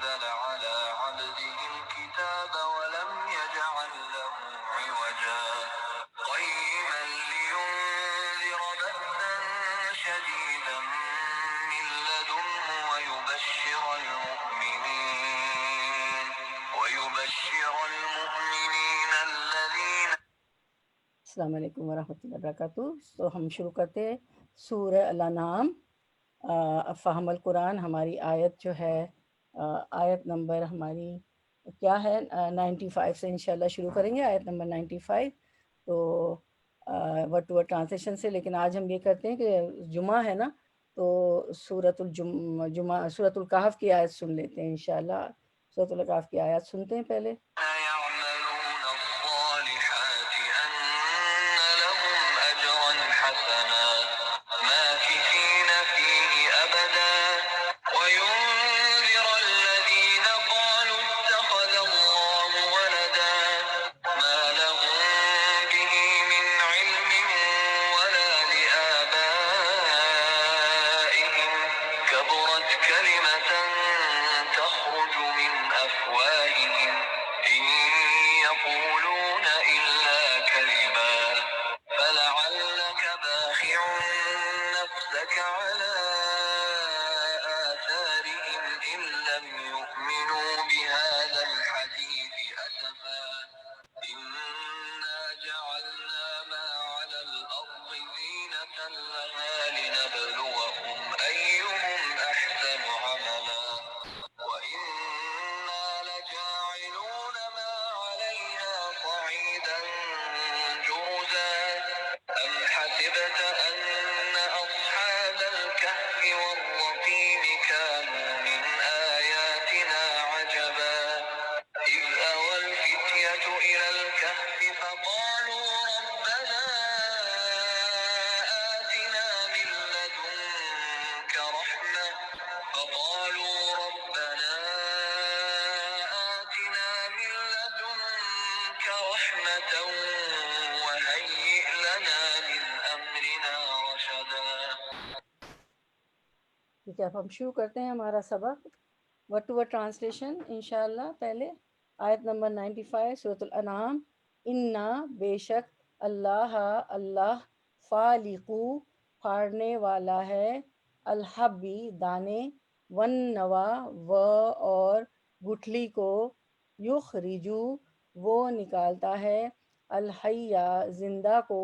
أنزل على عبده الكتاب ولم يجعل له عوجا قيما لينذر بأسا شديدا من لدنه ويبشر المؤمنين الذين. السلام علیکم ورحمۃ اللہ وبرکاتہ. تو ہم شروع کرتے ہیں سورہ الانعام. فہم القرآن ہماری آیت جو ہے آیت نمبر ہماری کیا ہے 95 سے انشاءاللہ شروع کریں گے. آیت نمبر 95 تو ورڈ ٹو ورڈ ٹرانسلیشن سے. لیکن آج ہم یہ کرتے ہیں کہ جمعہ ہے نا تو سورۃ الکہف کی آیت سن لیتے ہیں انشاءاللہ. سورۃ الکہف کی آیت سنتے ہیں پہلے. ٹھیک ہے، اب ہم شروع کرتے ہیں ہمارا سبق. ورڈ ٹو ورڈ ٹرانسلیشن انشاءاللہ. پہلے آیت نمبر 95 سورۃ الانعام. انا بے شک اللہ اللہ فالقو پھاڑنے والا ہے الحبی دانے ون نوا و اور گٹھلی کو یخرجو وہ نکالتا ہے الحیہ زندہ کو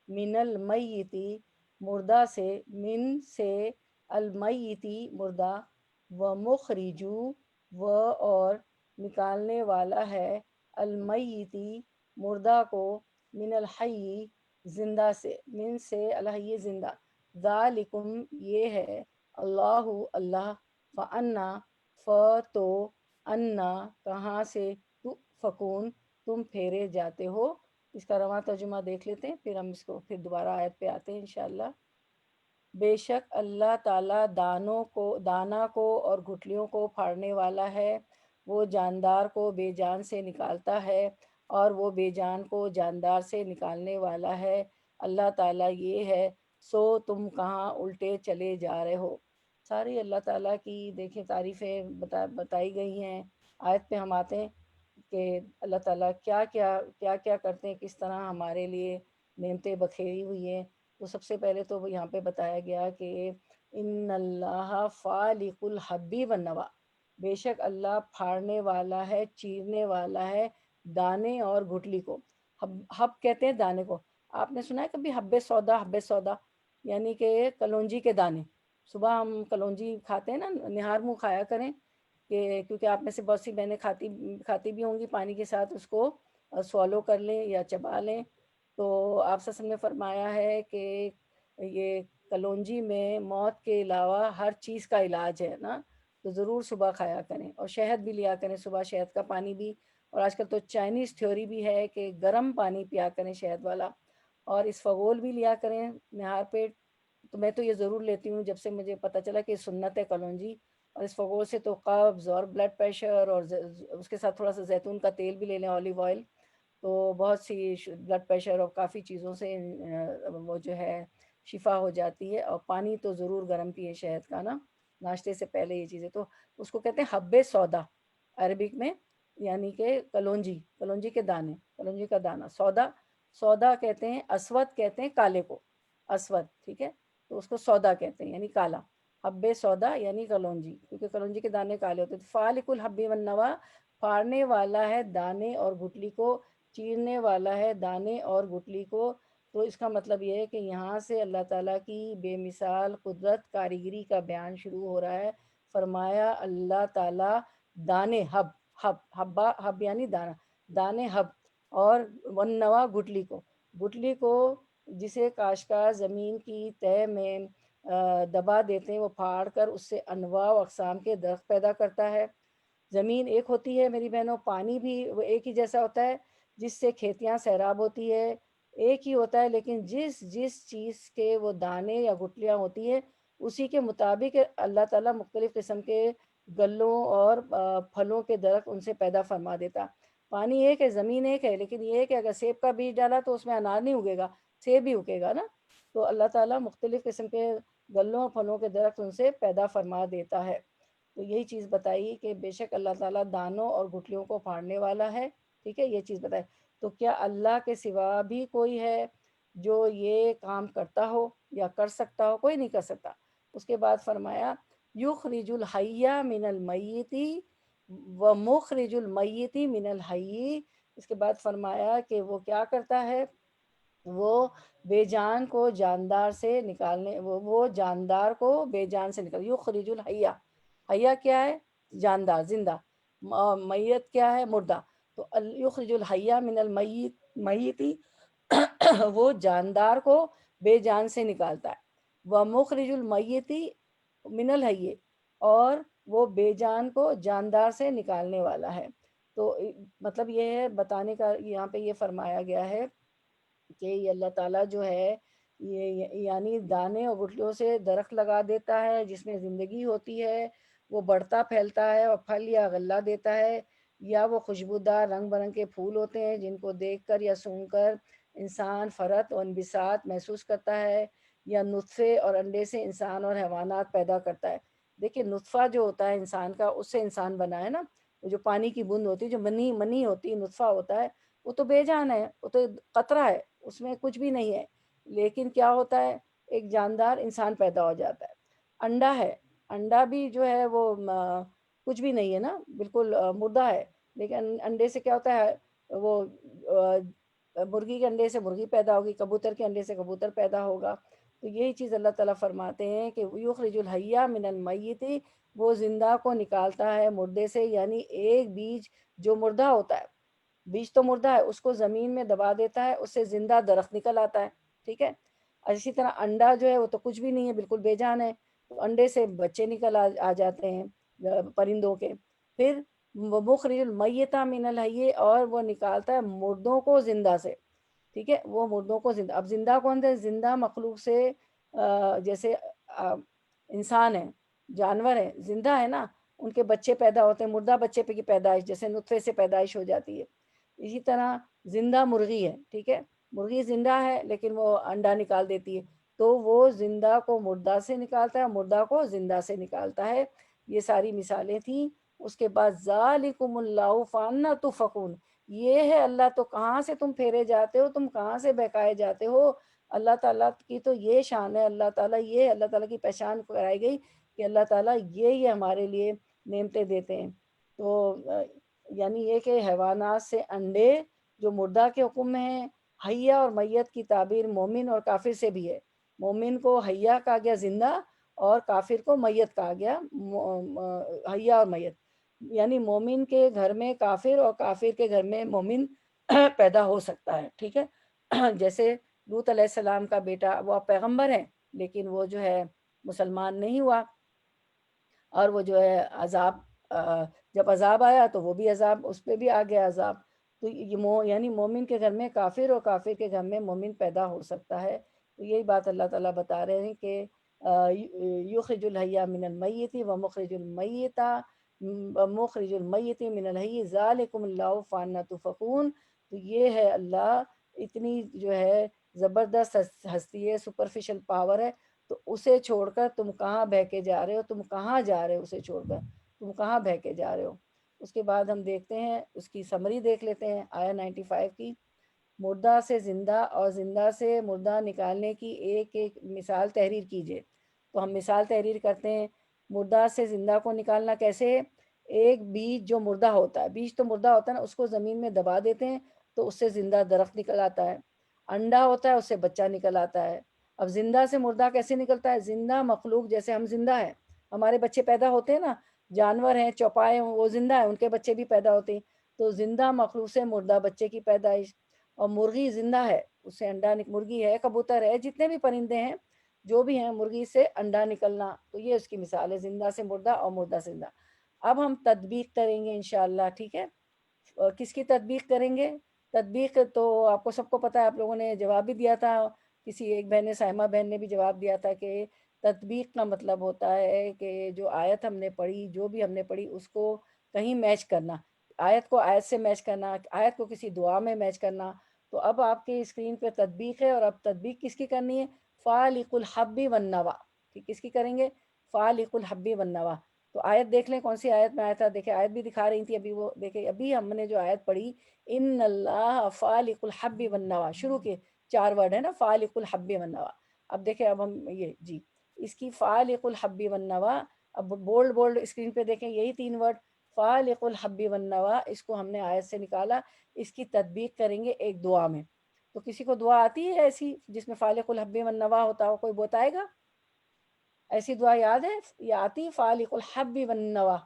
من المیتی مردہ سے من سے المیتی مردہ و مخرجو و اور نکالنے والا ہے المیتی مردہ کو من الحی زندہ سے من سے الحی زندہ. ذالکم یہ ہے اللہ اللہ فانا تو انا کہاں سے فکون تم پھیرے جاتے ہو. اس کا رواں ترجمہ دیکھ لیتے ہیں پھر ہم اس کو پھر دوبارہ آیت پہ آتے ہیں انشاءاللہ. بے شک اللہ تعالیٰ دانا کو اور گٹھلیوں کو پھاڑنے والا ہے. وہ جاندار کو بے جان سے نکالتا ہے اور وہ بے جان کو جاندار سے نکالنے والا ہے. اللہ تعالیٰ یہ ہے سو تم کہاں الٹے چلے جا رہے ہو. ساری اللہ تعالیٰ کی دیکھیں تعریفیں بتائی گئی ہیں. آیت پہ ہم آتے ہیں کہ اللہ تعالیٰ کیا کیا کرتے ہیں، کس طرح ہمارے لیے نعمتیں بکھیری ہوئی ہیں. تو سب سے پہلے تو یہاں پہ بتایا گیا کہ ان اللہ فالق الحبی والنوا، بے شک اللہ پھاڑنے والا ہے چیرنے والا ہے دانے اور گٹھلی کو. حب کہتے ہیں دانے کو. آپ نے سنا ہے کبھی حب سودا یعنی کہ کلونجی کے دانے. صبح ہم کلونجی کھاتے ہیں نا، نہار منہ کھایا کریں کہ کیونکہ آپ میں سے بہت سی بہنیں کھاتی بھی ہوں گی پانی کے ساتھ، اس کو سوالو کر لیں یا چبا لیں. تو آپ سے نے فرمایا ہے کہ یہ کلونجی میں موت کے علاوہ ہر چیز کا علاج ہے نا، تو ضرور صبح کھایا کریں. اور شہد بھی لیا کریں صبح، شہد کا پانی بھی. اور آج کل تو چائنیز تھیوری بھی ہے کہ گرم پانی پیا کریں شہد والا. اور اسفغول بھی لیا کریں نہار پیٹ. تو میں تو یہ ضرور لیتی ہوں جب سے مجھے پتہ چلا کہ سنت ہے کلونجی. اور اسفغول سے تو قبض اور بلڈ پریشر، اور اس کے ساتھ تھوڑا سا زیتون کا تیل بھی لے لیں، اولیو آئل، تو بہت سی بلڈ پریشر اور کافی چیزوں سے وہ جو ہے شفا ہو جاتی ہے. اور پانی تو ضرور گرم پیے شہد کا نا. ناشتے سے پہلے یہ چیزیں، تو اس کو کہتے ہیں حب سودا عربک میں، یعنی کہ کلونجی، کلونجی کے دانے، کلونجی کا دانہ سودا، سودا کہتے ہیں، اسود کہتے ہیں کالے کو، اسود، ٹھیک ہے، تو اس کو سودا کہتے ہیں یعنی کالا، حب سودا یعنی کلونجی، کیونکہ کلونجی کے دانے کالے ہوتے ہیں۔ فالق الحب والنوا، پھاڑنے والا ہے دانے اور گٹلی کو، چیرنے والا ہے دانے اور گٹلی کو۔ تو اس کا مطلب یہ ہے کہ یہاں سے اللہ تعالیٰ کی بے مثال قدرت کاریگری کا بیان شروع ہو رہا ہے۔ فرمایا اللہ تعالیٰ دانے، حب، حبا، حب یعنی دانہ، دانے حب، اور والنوا گٹلی کو، گٹلی کو جسے کاشتکار زمین کی تہ میں دبا دیتے ہیں، وہ پھاڑ کر اس سے انواع و اقسام کے درخت پیدا کرتا ہے۔ زمین ایک ہوتی ہے میری بہنوں، پانی بھی وہ ایک ہی جیسا ہوتا ہے جس سے کھیتیاں سیراب ہوتی ہے، ایک ہی ہوتا ہے، لیکن جس جس چیز کے وہ دانے یا گٹلیاں ہوتی ہیں اسی کے مطابق اللہ تعالیٰ مختلف قسم کے گلوں اور پھلوں کے درخت ان سے پیدا فرما دیتا۔ پانی ایک ہے، زمین ایک ہے، لیکن یہ ہے کہ اگر سیب کا بیج ڈالا تو اس میں انار نہیں اگے گا، سیب ہی اگے گا نا۔ تو اللہ تعالیٰ مختلف قسم کے گلوں اور پھلوں کے درخت ان سے پیدا فرما دیتا ہے۔ تو یہی چیز بتائی کہ بے شک اللہ تعالیٰ دانوں اور گٹلیوں کو پھاڑنے والا ہے، ٹھیک ہے، یہ چیز بتائی۔ تو کیا اللہ کے سوا بھی کوئی ہے جو یہ کام کرتا ہو یا کر سکتا ہو؟ کوئی نہیں کر سکتا۔ اس کے بعد فرمایا یخرج الحی من المیت و مخرج المیت من الحی، اس کے بعد فرمایا کہ وہ کیا کرتا ہے، وہ بے جان کو جاندار سے نکالنے، وہ جاندار کو بے جان سے نکال، یخرج الحیہ، حیہ کیا ہے، جاندار، زندہ، میت کیا ہے، مردہ، تو یخرج الحیہ من المیت، میتی وہ جاندار کو بے جان سے نکالتا ہے، وہ مخرج المیتی من الحی، اور وہ بے جان کو جاندار سے نکالنے والا ہے۔ تو مطلب یہ ہے بتانے کا، یہاں پہ یہ فرمایا گیا ہے کہ یہ اللہ تعالیٰ جو ہے یہ یعنی دانے اور گٹلیوں سے درخت لگا دیتا ہے جس میں زندگی ہوتی ہے، وہ بڑھتا پھیلتا ہے اور پھل یا غلہ دیتا ہے، یا وہ خوشبودار رنگ برنگ کے پھول ہوتے ہیں جن کو دیکھ کر یا سونگھ کر انسان فرحت اور انبساط محسوس کرتا ہے، یا نطفے اور انڈے سے انسان اور حیوانات پیدا کرتا ہے۔ دیکھیں نطفہ جو ہوتا ہے انسان کا، اس سے انسان بنا ہے نا، وہ جو پانی کی بوند ہوتی ہے، جو منی ہوتی ہے، نطفہ ہوتا ہے، وہ تو بے جان ہے، وہ تو قطرہ ہے، اس میں کچھ بھی نہیں ہے، لیکن کیا ہوتا ہے، ایک جاندار انسان پیدا ہو جاتا ہے۔ انڈا ہے، انڈا بھی جو ہے وہ کچھ بھی نہیں ہے نا، بالکل مردہ ہے، لیکن انڈے سے کیا ہوتا ہے، وہ مرغی کے انڈے سے مرغی پیدا ہوگی، کبوتر کے انڈے سے کبوتر پیدا ہوگا۔ تو یہی چیز اللہ تعالیٰ فرماتے ہیں کہ یخرج الحیہ من المیت، وہ زندہ کو نکالتا ہے مردے سے، یعنی ایک بیج جو مردہ ہوتا ہے، بیج تو مردہ ہے، اس کو زمین میں دبا دیتا ہے، اس سے زندہ درخت نکل آتا ہے، ٹھیک ہے۔ اسی طرح انڈا جو ہے وہ تو کچھ بھی نہیں ہے، بالکل بے جان ہے، تو انڈے سے بچے نکل آ جاتے ہیں پرندوں کے۔ پھر وہ مخرج المیتہ من الحی، اور وہ نکالتا ہے مردوں کو زندہ سے، ٹھیک ہے، وہ مردوں کو زندہ، اب زندہ کون ہے، زندہ مخلوق سے جیسے انسان ہے، جانور ہے، زندہ ہے نا، ان کے بچے پیدا ہوتے ہیں، مردہ بچے پہ کی پیدائش جیسے نطفے سے پیدائش ہو جاتی ہے، اسی طرح زندہ مرغی ہے، ٹھیک ہے، مرغی زندہ ہے لیکن وہ انڈا نکال دیتی ہے، تو وہ زندہ کو مردہ سے نکالتا ہے، مردہ کو زندہ سے نکالتا ہے۔ یہ ساری مثالیں تھیں۔ اس کے بعد ذالکم اللہ فانا تؤفکون، یہ ہے اللہ، تو کہاں سے تم پھیرے جاتے ہو، تم کہاں سے بہکائے جاتے ہو۔ اللہ تعالیٰ کی تو یہ شان ہے، اللہ تعالیٰ یہ اللہ تعالیٰ کی پہچان کرائی گئی کہ اللہ تعالیٰ یہ ہمارے لیے نعمتیں دیتے ہیں۔ تو یعنی یہ کہ حیوانات سے انڈے جو مردہ کے حکم میں ہیں، حیہ اور میت کی تعبیر مومن اور کافر سے بھی ہے، مومن کو حیہ کہا گیا زندہ، اور کافر کو میت کہا گیا، حیہ اور میت، یعنی مومن کے گھر میں کافر اور کافر کے گھر میں مومن پیدا ہو سکتا ہے، ٹھیک ہے۔ جیسے لوط علیہ السلام کا بیٹا، وہ پیغمبر ہیں لیکن وہ جو ہے مسلمان نہیں ہوا، اور وہ جو ہے عذاب، جب عذاب آیا تو وہ بھی عذاب، اس پہ بھی آ گیا عذاب۔ تو یہ یعنی مومن کے گھر میں کافر اور کافر کے گھر میں مومن پیدا ہو سکتا ہے۔ تو یہی بات اللہ تعالیٰ بتا رہے ہیں کہ یخرج الحی من المیت و مخرج المیت من الحی ذالکم اللہ فانا تؤفکون۔ تو یہ ہے اللہ، اتنی جو ہے زبردست ہستی ہے، سپرفیشل پاور ہے، تو اسے چھوڑ کر تم کہاں بہہ کے جا رہے ہو، تم کہاں جا رہے ہو اسے چھوڑ کر، تم کہاں بہہ کے جا رہے ہو۔ اس کے بعد ہم دیکھتے ہیں اس کی سمری دیکھ لیتے ہیں آیا 95 کی۔ مردہ سے زندہ اور زندہ سے مردہ نکالنے کی ایک ایک مثال تحریر کیجیے۔ تو ہم مثال تحریر کرتے ہیں، مردہ سے زندہ کو نکالنا کیسے؟ ایک بیج جو مردہ ہوتا ہے، بیج تو مردہ ہوتا ہے نا، اس کو زمین میں دبا دیتے ہیں تو اس سے زندہ درخت نکل آتا ہے۔ انڈا ہوتا ہے، اس سے بچہ نکل آتا ہے۔ اب زندہ سے مردہ کیسے نکلتا ہے؟ زندہ مخلوق جیسے ہم زندہ ہیں، ہمارے بچے پیدا ہوتے ہیں نا، جانور ہیں چوپائے وہ زندہ ہیں، ان کے بچے بھی پیدا ہوتے ہیں۔ تو زندہ مخلوق سے مردہ بچے کی پیدائش۔ اور مرغی زندہ ہے، اس سے انڈا مرغی ہے، کبوتر ہے، جتنے بھی پرندے ہیں جو بھی ہیں، مرغی سے انڈا نکلنا، تو یہ اس کی مثال ہے، زندہ سے مردہ اور مردہ سے زندہ۔ اب ہم تطبیق کریں گے انشاءاللہ، ٹھیک ہے؟ کس کی تطبیق کریں گے؟ تطبیق تو آپ کو سب کو پتہ ہے، آپ لوگوں نے جواب بھی دیا تھا، کسی ایک بہن نے، سائمہ بہن نے بھی جواب دیا تھا کہ تطبیق کا مطلب ہوتا ہے کہ جو آیت ہم نے پڑھی، جو بھی ہم نے پڑھی، اس کو کہیں میچ کرنا، آیت کو آیت سے میچ کرنا، آیت کو کسی دعا میں میچ کرنا۔ تو اب آپ کی اسکرین پہ تطبیق ہے، اور اب تطبیق کس کی کرنی ہے؟ فالق الحب والنوا، ٹھیک، کس کی کریں گے؟ فالق الحب والنوا۔ تو آیت دیکھ لیں کون سی آیت میں آیا تھا، دیکھیں آیت بھی دکھا رہی تھی ابھی، وہ دیکھیں ابھی ہم نے جو آیت پڑھی، ان اللہ فالق الحب والنوا، شروع کے 4 ورڈ ہے نا، فالق الحب والنوا۔ اب دیکھیں، اب ہم یہ جی اس کی فالق الحب والنوا، اب بولڈ بولڈ اسکرین پہ دیکھیں، یہی 3 ورڈ فالق الحب والنوا، اس کو ہم نے آیت سے نکالا، اس کی تطبیق کریں گے ایک دعا میں۔ تو کسی کو دعا آتی ہے ایسی جس میں فالق الحب والنوا ہوتا ہو؟ کوئی بتائے گا ایسی دعا یاد ہے یا آتی؟ فالق الحب والنوا،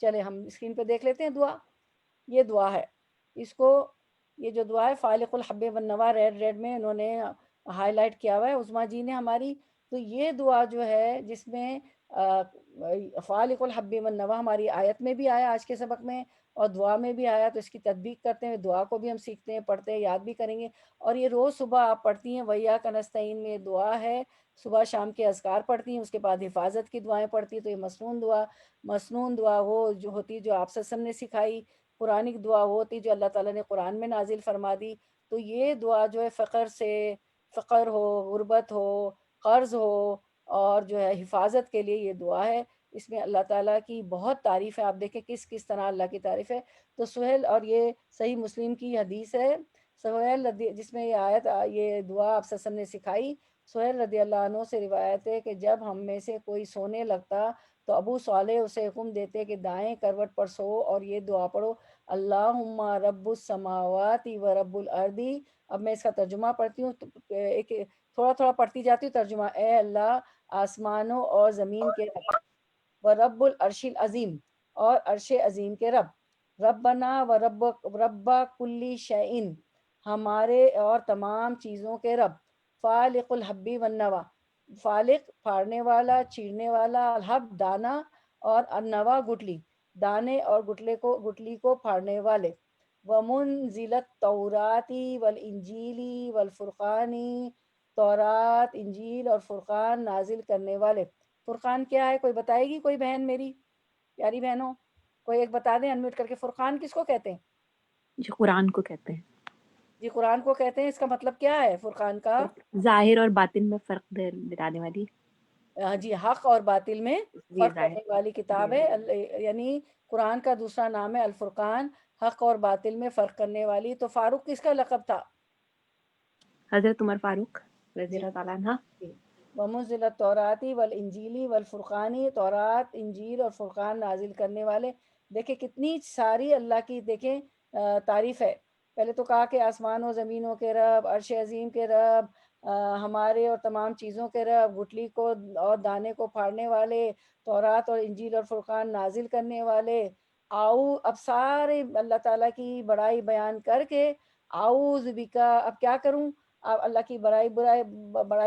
چلے ہم اسکرین پہ دیکھ لیتے ہیں دعا، یہ دعا ہے، اس کو، یہ جو دعا ہے فالق الحب والنوا، ریڈ ریڈ میں انہوں نے ہائی لائٹ کیا ہوا ہے عظمیٰ جی نے ہماری۔ تو یہ دعا جو ہے جس میں فالق الحب والنوا ہماری آیت میں بھی آیا آج کے سبق میں، اور دعا میں بھی آیا، تو اس کی تطبیق کرتے ہیں، دعا کو بھی ہم سیکھتے ہیں، پڑھتے ہیں، یاد بھی کریں گے۔ اور یہ روز صبح آپ پڑھتی ہیں، وَإِيَّاكَ نَسْتَعِينُ میں دعا ہے، صبح شام کے اذکار پڑھتی ہیں، اس کے بعد حفاظت کی دعائیں پڑھتی ہیں۔ تو یہ مسنون دعا وہ جو ہوتی جو آپ صلی اللہ علیہ وسلم نے سکھائی، قرآنک دعا وہ ہوتی جو اللہ تعالیٰ نے قرآن میں نازل فرما دی۔ تو یہ دعا جو ہے فقر ہو، غربت ہو، قرض ہو، اور جو ہے حفاظت کے لیے یہ دعا ہے۔ اس میں اللہ تعالیٰ کی بہت تعریف ہے، آپ دیکھیں کس کس طرح اللہ کی تعریف ہے۔ تو سہیل، اور یہ صحیح مسلم کی حدیث ہے، سہیل جس میں یہ آیت، یہ دعا آپ صلی اللہ علیہ وسلم نے سکھائی، سہیل رضی اللہ عنہ سے روایت ہے کہ جب ہم میں سے کوئی سونے لگتا تو ابو صالح اسے حکم دیتے کہ دائیں کروٹ پر سو اور یہ دعا پڑھو، اللہم رب السماوات و رب الارض۔ اب میں اس کا ترجمہ پڑھتی ہوں، ایک تھوڑا تھوڑا پڑھتی جاتی ہوں ترجمہ۔ اے اللہ آسمانوں اور زمین کے رب، و رب العرش العظیم، اور عرش عظیم کے رب، ربنا و رب کلی شیئن، ہمارے اور تمام چیزوں کے رب، فالق الحب والنوا، فالق پھاڑنے والا، چیرنے والا، الحب دانا، اور النوا گٹلی، دانے اور گٹلی کو پھاڑنے والے، ومنزل التورات والانجیل والفرقان، تورات، انجیل اور فرقان نازل کرنے والے۔ فرقان کیا ہے؟ کوئی بتائے گی؟ کوئی بہن میری پیاری بہنوں، کوئی ایک بتا دیں انمیوٹ کر کے، فرقان کس کو کہتے ہیں؟ جی قرآن کو کہتے ہیں۔ جی قرآن کو کہتے ہیں، اس کا مطلب کیا ہے فرقان کا؟ ظاہر اور باطن میں فرق بتانے والی۔ جی، حق اور باطل میں جی فرق ظاہر کرنے والی کتاب ہے، یعنی قرآن کا دوسرا نام ہے الفرقان، حق اور باطل میں فرق کرنے والی۔ تو فاروق کس کا لقب تھا؟ حضرت عمر فاروق رضی جی اللہ تعالیٰ عنہ۔ جی، ومنزل التوراۃ والانجیل والفرقان، تورات، انجیل اور فرقان نازل کرنے والے۔ دیکھیں کتنی ساری اللہ کی، دیکھیں تعریف ہے۔ پہلے تو کہا کہ آسمان و زمینوں کے رب، عرش عظیم کے رب، ہمارے اور تمام چیزوں کے رب، گٹلی کو اور دانے کو پھاڑنے والے، تورات اور انجیل اور فرقان نازل کرنے والے۔ اب سارے اللہ تعالیٰ کی بڑائی بیان کر کے، اعوذ بکا، اب کیا کروں؟ اب اللہ کی بڑائی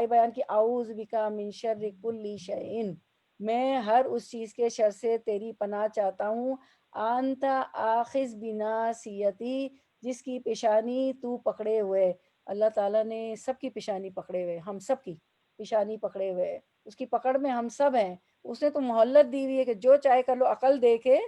بیان کی، اعوذ بکا من شر کل شیء، میں ہر اس چیز کے شر سے تیری پناہ چاہتا ہوں، انت آخذ بناصیتی، جس کی پیشانی تو پکڑے ہوئے۔ اللہ تعالیٰ نے سب کی پیشانی پکڑے ہوئے، ہم سب کی پیشانی پکڑے ہوئے، اس کی پکڑ میں ہم سب ہیں۔ اس نے تو مہلت دی ہوئی ہے کہ جو چاہے کر لو، عقل دے کے،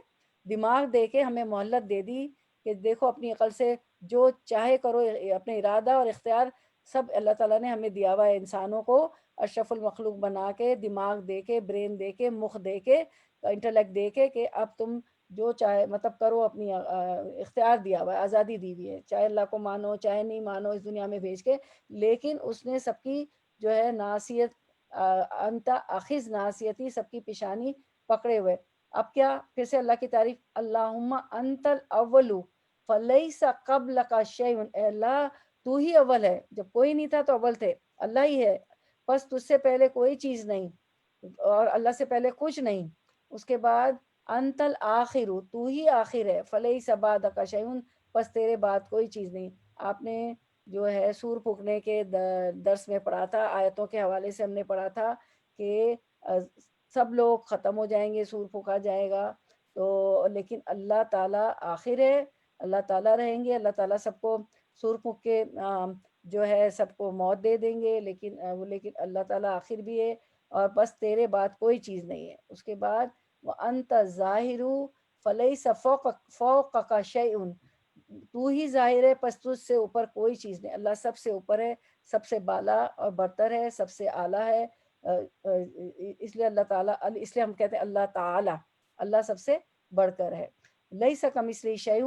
دماغ دے کے ہمیں مہلت دے دی کہ دیکھو اپنی عقل سے جو چاہے کرو، اپنے ارادہ اور اختیار سب اللہ تعالیٰ نے ہمیں دیا ہوا ہے انسانوں کو۔ اشرف المخلوق بنا کے، دماغ دے کے، برین دے کے، مخ دے کے، انٹلیکٹ دے کے کہ اب تم جو چاہے مطلب کرو، اپنی اختیار دیا ہوا ہے، آزادی دی ہوئی ہے، چاہے اللہ کو مانو چاہے نہیں مانو اس دنیا میں بھیج کے، لیکن اس نے سب کی جو ہے ناصیت، انت اخذ ناصیتی، سب کی پیشانی پکڑے ہوئے. اب کیا، پھر سے اللہ کی تعریف، اللہم انت الاول فلیس قبلک شیء، اے اللہ تو ہی اول ہے، جب کوئی نہیں تھا تو اول تھے، اللہ ہی ہے، بس تجھ سے پہلے کوئی چیز نہیں اور اللہ سے پہلے کچھ نہیں. اس کے بعد انت الآخر، تو ہی آخر ہے، فلیس بعدک شیء، بس تیرے بعد کوئی چیز نہیں. آپ نے جو ہے سور پھونکنے کے درس میں پڑھا تھا، آیتوں کے حوالے سے ہم نے پڑھا تھا کہ سب لوگ ختم ہو جائیں گے، سور پھونکا جائے گا، تو لیکن اللہ تعالیٰ آخر ہے، اللہ تعالیٰ رہیں گے، اللہ تعالیٰ سب کو سور پھونک کے جو ہے سب کو موت دے دیں گے، لیکن اللہ تعالیٰ آخر بھی ہے، اور بس تیرے بعد کوئی چیز نہیں ہے. اس کے بعد وَأَنْتَ الظَّاهِرُ فَلَيْسَ فَوْقَكَ شَيْءٌ، تو ہی ظاہر ہے، پس تجھ سے اوپر کوئی چیز نہیں. اللہ سب سے اوپر ہے، سب سے بالا اور برتر ہے، سب سے اعلیٰ ہے. اس لیے اللہ تعالیٰ، اس لیے ہم کہتے ہیں اللہ تعالیٰ، اللہ سب سے بڑھ کر ہے. لیس کمثلہ شیء،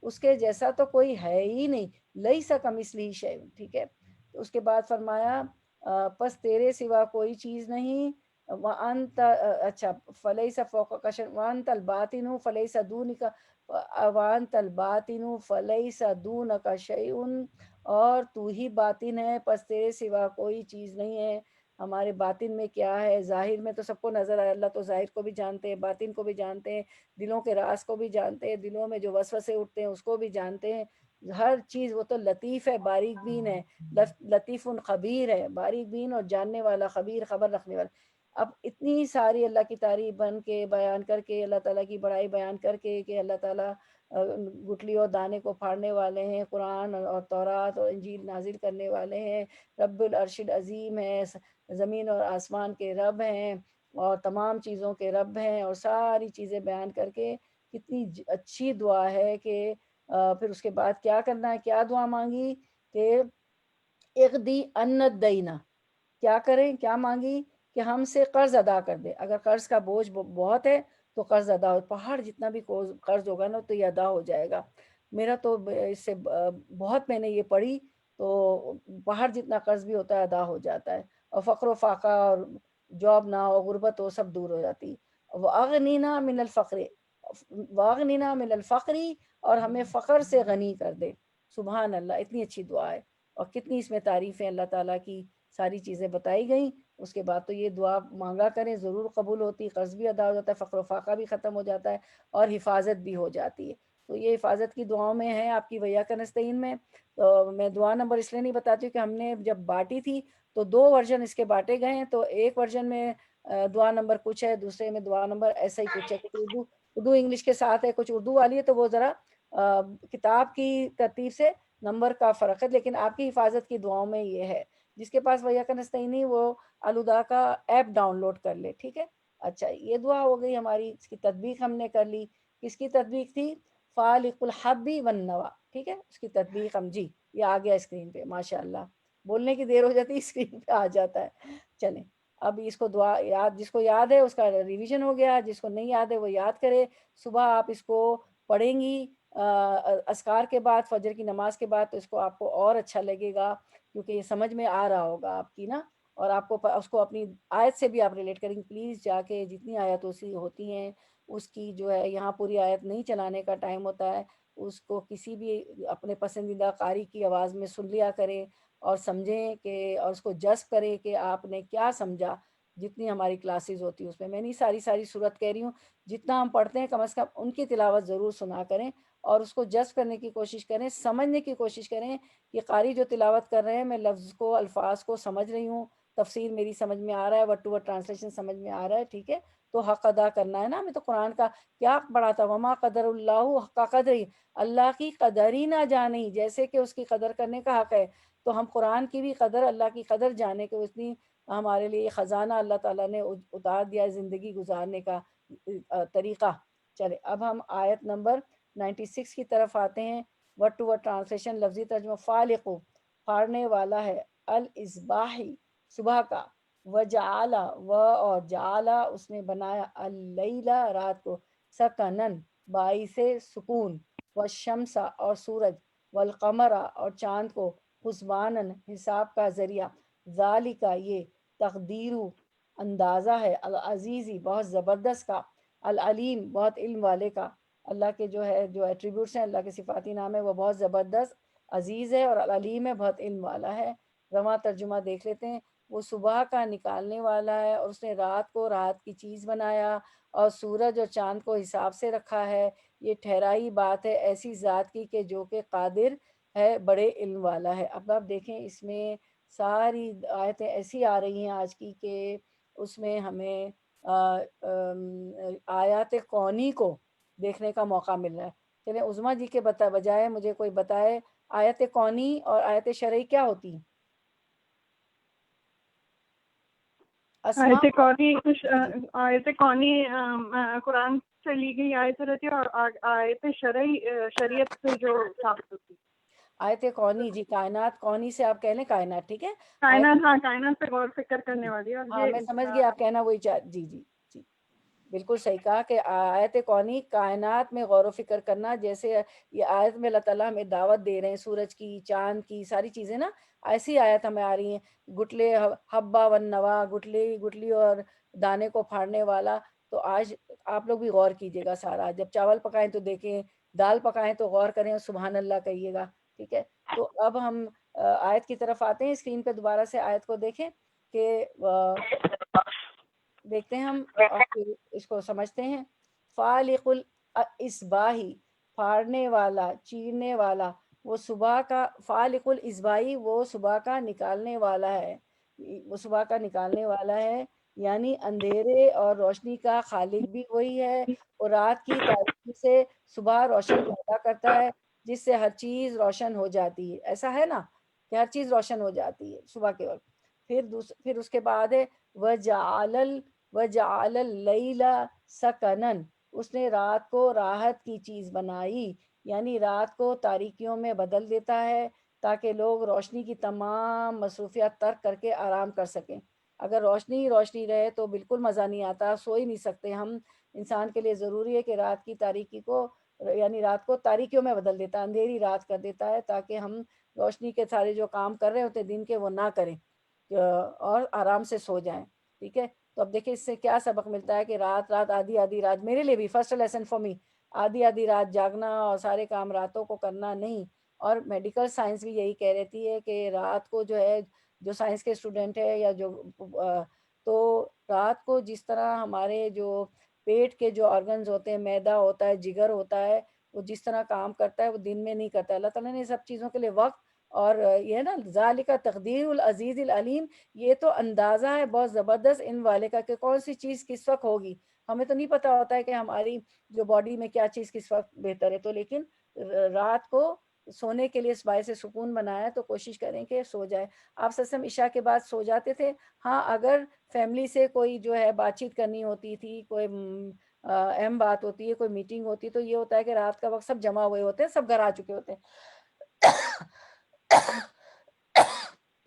اس کے جیسا تو کوئی ہے ہی نہیں، لیس کمثلہ شیء. ٹھیک ہے. تو اس کے بعد فرمایا پس تیرے سوا کوئی چیز نہیں. وانت، اچھا، فلیس فوقک شیء وانت الباطن فلیس دونک، وانت الباطن فلیس دونک شیء، اور تو ہی باطن ہے، پس تیرے سوا کوئی چیز نہیں ہے. ہمارے باطن میں کیا ہے، ظاہر میں تو سب کو نظر آئے، اللہ تو ظاہر کو بھی جانتے ہیں، باطن کو بھی جانتے ہیں، دلوں کے راز کو بھی جانتے ہیں، دلوں میں جو وسوسے اٹھتے ہیں اس کو بھی جانتے ہیں. ہر چیز وہ تو لطیف ہے، باریک بین ہے، لطیف خبیر ہے، باریک بین اور جاننے والا، خبیر خبر رکھنے والا. اب اتنی ساری اللہ کی تعریف بن کے بیان کر کے، اللہ تعالیٰ کی بڑائی بیان کر کے کہ اللہ تعالیٰ گٹھلی اور دانے کو پھاڑنے والے ہیں، قرآن اور تورات اور انجیل نازل کرنے والے ہیں، رب العرش العظیم ہے، زمین اور آسمان کے رب ہیں، اور تمام چیزوں کے رب ہیں، اور ساری چیزیں بیان کر کے کتنی اچھی دعا ہے کہ پھر اس کے بعد کیا کرنا ہے، کیا دعا مانگی کہ اقضی عنا الدین، کیا کریں، کیا مانگی کہ ہم سے قرض ادا کر دے. اگر قرض کا بوجھ بہت ہے تو قرض ادا ہو، پہاڑ جتنا بھی قرض ہوگا نا تو یہ ادا ہو جائے گا. میرا تو اس سے بہت میں نے یہ پڑھی، تو پہاڑ جتنا قرض بھی ہوتا ہے ادا ہو جاتا ہے، اور فقر و فاقہ اور جاب نہ ہو، غربت ہو، سب دور ہو جاتی. وَأَغْنِنَا مِنَ الْفَقْرِ، وَأَغْنِنَا مِنَ الْفَقْرِ، اور ہمیں فقر سے غنی کر دے. سبحان اللہ، اتنی اچھی دعا ہے، اور کتنی اس میں تعریفیں اللہ تعالیٰ کی، ساری چیزیں بتائی گئیں. اس کے بعد تو یہ دعا مانگا کریں، ضرور قبول ہوتی، قرض بھی ادا ہو جاتا ہے، فقر و فاقہ بھی ختم ہو جاتا ہے، اور حفاظت بھی ہو جاتی ہے. تو یہ حفاظت کی دعاؤں میں ہے آپ کی ویاک نستعین میں. تو میں دعا نمبر اس لیے نہیں بتاتی ہوں کہ ہم نے جب بانٹی تھی تو 2 ورژن اس کے بانٹے گئے ہیں، تو ایک ورژن میں دعا نمبر کچھ ہے، دوسرے میں دعا نمبر ایسا ہی کچھ ہے، کچھ اردو انگلش کے ساتھ ہے، کچھ اردو والی ہے، تو وہ ذرا کتاب کی ترتیب سے نمبر کا فرق ہے، لیکن آپ کی حفاظت کی دعاؤں میں یہ ہے. جس کے پاس ویاک نستعینی وہ الہدا کا ایپ ڈاؤن لوڈ کر لے. ٹھیک ہے. اچھا، یہ دعا ہو گئی ہماری، اس کی تطبیق ہم نے کر لی. کس کی تطبیق تھی؟ فالق الحب والنوا. ٹھیک ہے، اس کی تطبیق ہم، جی یہ آ گیا اسکرین پہ، ماشاء اللہ، بولنے کی دیر ہو جاتی ہے اسکرین پہ آ جاتا ہے. چلیں، اب اس کو دعا یاد، جس کو یاد ہے اس کا ریویژن ہو گیا، جس کو نہیں یاد ہے وہ یاد کرے. صبح آپ اس کو پڑھیں گی اذکار کے بعد، فجر کی نماز کے بعد، تو اس کو آپ کو اور اچھا لگے گا، کیونکہ یہ سمجھ میں آ رہا ہوگا آپ کی نا، اور آپ کو اس کو اپنی آیت سے بھی آپ ریلیٹ کریں گے. پلیز جا کے جتنی آیتوں سے ہوتی ہیں اس کی جو ہے، یہاں پوری آیت نہیں چلانے کا ٹائم ہوتا ہے، اس کو کسی بھی اپنے پسندیدہ قاری کی آواز میں سن لیا کریں، اور سمجھیں کہ، اور اس کو جذب کریں کہ آپ نے کیا سمجھا. جتنی ہماری کلاسز ہوتی ہیں اس میں نہیں ساری صورت کہہ رہی ہوں، جتنا ہم پڑھتے ہیں کم از کم ان کی تلاوت ضرور سنا کریں، اور اس کو جذب کرنے کی کوشش کریں، سمجھنے کی کوشش کریں کہ قاری جو تلاوت کر رہے ہیں، میں لفظ کو، الفاظ کو سمجھ رہی ہوں، تفسیر میری سمجھ میں آ رہا ہے، ورڈ ٹو ورڈ ٹرانسلیشن سمجھ میں آ رہا ہے. ٹھیک ہے، تو حق ادا کرنا ہے نا ہمیں. تو قرآن کا کیا پڑھا تھا؟ وما قدر اللہ حق قدر، اللہ کی قدر ہی نہ جانی جیسے کہ اس کی قدر کرنے کا حق ہے. تو ہم قرآن کی بھی قدر، اللہ کی قدر جانے کے، اتنی ہمارے لیے خزانہ اللہ تعالیٰ نے اتار دیا ہے زندگی گزارنے کا طریقہ. چلے، اب ہم آیت نمبر 96 کی طرف آتے ہیں. ورڈ ٹو ورڈ ٹرانسلیشن، لفظی ترجمہ: فالق، پھاڑنے والا ہے، الاصباح، صبح کا، وجعلا اور جعلا اس نے بنایا اللیلہ رات کو سکنن باعث سکون والشمس اور سورج والقمر اور چاند کو حسبانن حساب کا ذریعہ ذالکا یہ تقدیر اندازہ ہے العزیزی بہت زبردست کا العلیم بہت علم والے کا. اللہ کے جو ہے جو ایٹریبیوٹس ہیں اللہ کے صفاتی نام ہے وہ بہت زبردست عزیز ہے اور العلیم ہے بہت علم والا ہے. رواں ترجمہ دیکھ لیتے ہیں. وہ صبح کا نکالنے والا ہے اور اس نے رات کو رات کی چیز بنایا اور سورج اور چاند کو حساب سے رکھا ہے. یہ ٹھہرائی بات ہے ایسی ذات کی کہ جو کہ قادر ہے بڑے علم والا ہے. اب آپ دیکھیں اس میں ساری آیتیں ایسی آ رہی ہیں آج کی کہ اس میں ہمیں آیات کونی کو دیکھنے کا موقع مل رہا ہے. چلیں عظمیٰ جی کے بجائے مجھے کوئی بتائے آیت کونی اور آیت شرعی کیا ہوتی ہیں؟ اسما آیت کونی قرآن سے لی گئی آیت رہتی ہے، اور آیت شریعت سے جو ثابت ہوتی ہے. آیت کونی جی کائنات، کونی سے آپ کہہ لیں کائنات، ٹھیک ہے. کائنات، ہاں کائنات پہ غور فکر کرنے والی ہے. اور ہاں میں سمجھ گئی آپ کہنا وہی جی جی جی بالکل صحیح کہا کہ آیت کونی کائنات میں غور و فکر کرنا. جیسے یہ آیت میں اللہ تعالیٰ ہمیں دعوت دے رہے ہیں سورج کی، چاند کی، ساری چیزیں نا ایسی آیت ہمیں آ رہی ہیں. گٹلے حبا ون نوا، گٹلی اور دانے کو پھاڑنے والا. تو آج آپ لوگ بھی غور کیجئے گا سارا. جب چاول پکائیں تو دیکھیں، دال پکائیں تو غور کریں اور سبحان اللہ کہیے گا، ٹھیک ہے. تو اب ہم آیت کی طرف آتے ہیں. اسکرین پہ دوبارہ سے آیت کو دیکھیں کہ دیکھتے ہیں ہم اس کو سمجھتے ہیں. فالق الاصباحی پھاڑنے والا، چیرنے والا. وہ صبح کا فالق الاصباحی وہ صبح کا نکالنے والا ہے. وہ صبح کا نکالنے والا ہے یعنی اندھیرے اور روشنی کا خالق بھی وہی ہے، اور رات کی تاریکی سے صبح روشن پیدا کرتا ہے جس سے ہر چیز روشن ہو جاتی ہے. ایسا ہے نا کہ ہر چیز روشن ہو جاتی ہے صبح کے وقت. پھر اس کے بعد ہے وَجَعَلَ اللَّيْلَ سَكَنًا اس نے رات کو راحت کی چیز بنائی، یعنی رات کو تاریکیوں میں بدل دیتا ہے تاکہ لوگ روشنی کی تمام مصروفیات ترک کر کے آرام کر سکیں. اگر روشنی ہی روشنی رہے تو بالکل مزہ نہیں آتا، سو ہی نہیں سکتے ہم. انسان کے لیے ضروری ہے کہ رات کی تاریکی کو یعنی رات کو تاریکیوں میں بدل دیتا ہے، اندھیری رات کر دیتا ہے تاکہ ہم روشنی کے سارے جو کام کر رہے ہوتے دن کے وہ نہ کریں اور آرام سے سو جائیں، ٹھیک ہے. تو اب دیکھیں اس سے کیا سبق ملتا ہے کہ رات آدھی رات میرے لیے بھی فرسٹ لیسن فار می، آدھی رات جاگنا اور سارے کام راتوں کو کرنا نہیں. اور میڈیکل سائنس بھی یہی کہہ رہتی ہے کہ رات کو جو ہے جو سائنس کے اسٹوڈنٹ ہے یا جو تو رات کو جس طرح ہمارے جو پیٹ کے جو آرگنز ہوتے ہیں، معدہ ہوتا ہے، جگر ہوتا ہے، وہ جس طرح کام کرتا ہے وہ دن میں نہیں کرتا. اللہ تعالیٰ نے سب چیزوں کے لیے وقت اور یہ ہے نا ذالک تقدیر العزیز العلیم، یہ تو اندازہ ہے بہت زبردست ان والے کا کہ کون سی چیز کس وقت ہوگی. ہمیں تو نہیں پتہ ہوتا ہے کہ ہماری جو باڈی میں کیا چیز کس وقت بہتر ہے. تو لیکن رات کو سونے کے لیے اس باعث سے سکون بنایا تو کوشش کریں کہ سو جائے. آپ سسم عشاء کے بعد سو جاتے تھے؟ ہاں اگر فیملی سے کوئی جو ہے بات چیت کرنی ہوتی تھی، کوئی اہم بات ہوتی ہے، کوئی میٹنگ ہوتی ہے، تو یہ ہوتا ہے کہ رات کا وقت سب جمع ہوئے ہوتے ہیں، سب گھر آ چکے ہوتے ہیں.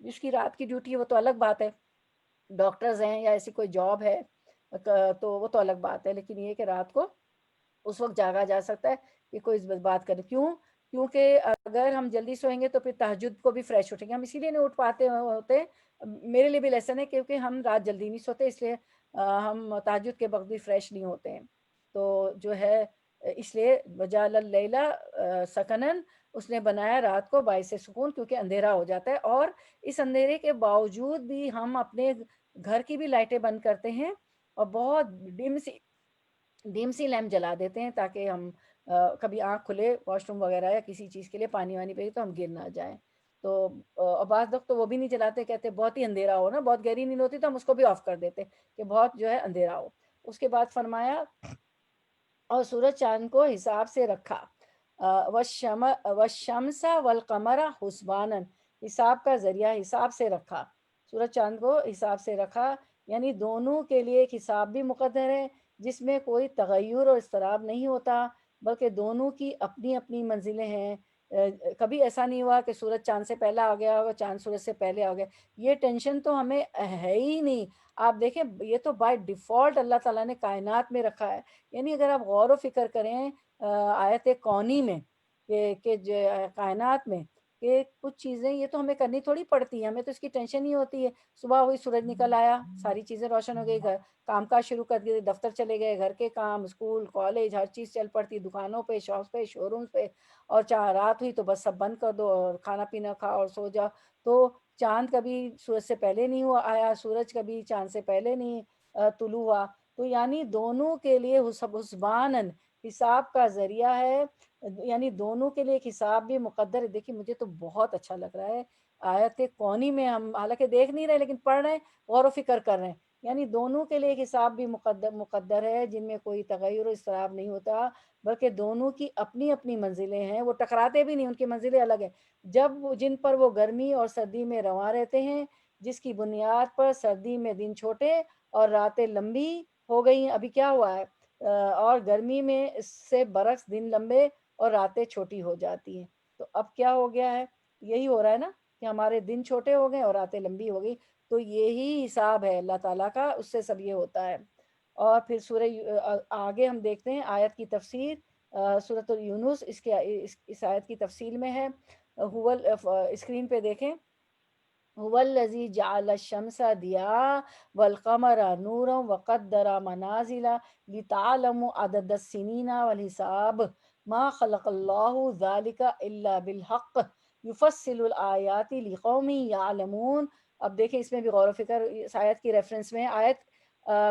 جس کی رات کی ڈیوٹی ہے وہ تو الگ بات ہے، ڈاکٹرز ہیں یا ایسی کوئی جاب ہے تو وہ تو الگ بات ہے. لیکن یہ کہ رات کو اس وقت جاگا جا سکتا ہے کہ کوئی اس بات کرے. کیونکہ اگر ہم جلدی سوئیں گے تو پھر تہجد کو بھی فریش اٹھیں گے. ہم اسی لیے نہیں اٹھ پاتے ہوتے، میرے لیے بھی لیسن ہے کیونکہ ہم رات جلدی نہیں سوتے، اس لیے ہم تہجد کے وقت بھی فریش نہیں ہوتے ہیں. تو جو ہے اس لیے وجعل اللیل سکنن اس نے بنایا رات کو باعث سکون، کیونکہ اندھیرا ہو جاتا ہے. اور اس اندھیرے کے باوجود بھی ہم اپنے گھر کی بھی لائٹیں بند کرتے ہیں اور بہت ڈیم سی لیمپ جلا دیتے ہیں تاکہ ہم کبھی آنکھ کھلے واش روم وغیرہ یا کسی چیز کے لیے پانی وانی پہ تو ہم گر نہ جائیں. تو بعض وقت تو وہ بھی نہیں جلاتے، کہتے بہت ہی اندھیرا ہو نا، بہت گہری نیند ہوتی تو ہم اس کو بھی آف کر دیتے کہ بہت جو ہے اندھیرا ہو. اس کے بعد فرمایا اور سورج چاند کو حساب سے رکھا، والشمس والقمر حسبانا حساب کا ذریعہ، حساب سے رکھا. سورج چاند کو حساب سے رکھا یعنی دونوں کے لیے ایک حساب بھی مقدر ہے جس میں کوئی تغیر اور اضطراب نہیں ہوتا، بلکہ دونوں کی اپنی اپنی منزلیں ہیں. کبھی ایسا نہیں ہوا کہ سورج چاند سے پہلا آ گیا ہوگا، چاند سورج سے پہلے آ گیا، یہ ٹینشن تو ہمیں ہے ہی نہیں۔ آپ دیکھیں یہ تو بائی ڈیفالٹ اللہ تعالیٰ نے کائنات میں رکھا ہے۔ یعنی اگر آپ غور و فکر کریں آیت کونی میں کہ کائنات میں کہ کچھ چیزیں یہ تو ہمیں کرنی تھوڑی پڑتی ہیں، ہمیں تو اس کی ٹینشن نہیں ہوتی ہے۔ صبح ہوئی، سورج نکل آیا، ساری چیزیں روشن ہو گئی، گھر کام کاج شروع کر دیے، دفتر چلے گئے، گھر کے کام، اسکول، کالج، ہر چیز چل پڑتی، دکانوں پہ، شاپس پہ، شو رومس پہ، اور چاہ رات ہوئی تو بس سب بند کر دو اور کھانا پینا کھاؤ اور سو جاؤ۔ تو چاند کبھی سورج سے پہلے نہیں ہوا آیا، سورج کبھی چاند سے پہلے نہیں طلوع ہوا۔ تو یعنی دونوں کے لیے حسباناً حساب کا ذریعہ ہے، یعنی دونوں کے لیے ایک حساب بھی مقدر ہے۔ دیکھیے مجھے تو بہت اچھا لگ رہا ہے آیت کونی میں، ہم حالانکہ دیکھ نہیں رہے لیکن پڑھ رہے ہیں، غور و فکر کر رہے ہیں، یعنی دونوں کے لیے ایک حساب بھی مقدر ہے جن میں کوئی تغیر و اضطراب نہیں ہوتا، بلکہ دونوں کی اپنی اپنی منزلیں ہیں، وہ ٹکراتے بھی نہیں، ان کی منزلیں الگ ہیں۔ جب جن پر وہ گرمی اور سردی میں رواں رہتے ہیں، جس کی بنیاد پر سردی میں دن چھوٹے اور راتیں لمبی ہو گئی، ابھی کیا ہوا ہے اور گرمی میں اس سے برعکس دن لمبے اور راتیں چھوٹی ہو جاتی ہیں۔ تو اب کیا ہو گیا ہے، یہی ہو رہا ہے نا کہ ہمارے دن چھوٹے ہو گئے اور راتیں لمبی ہو گئی۔ تو یہی حساب ہے اللہ تعالیٰ کا، اس سے سب یہ ہوتا ہے۔ اور پھر سورہ آگے ہم دیکھتے ہیں آیت کی تفسیر، سورۃ یونس اس آیت کی تفصیل میں ہے۔ اسکرین پہ دیکھیں، هو الذی جعل الشمس ضیاء والقمر نورا وقدر منازل لتعلموا عدد السنین والحساب ما خلق اللہ ذلك الا بالحق یفصل الآیات لقوم یعلمون۔ اب دیکھیں اس میں بھی غور و فکر، اس آیت کی ریفرنس میں آیت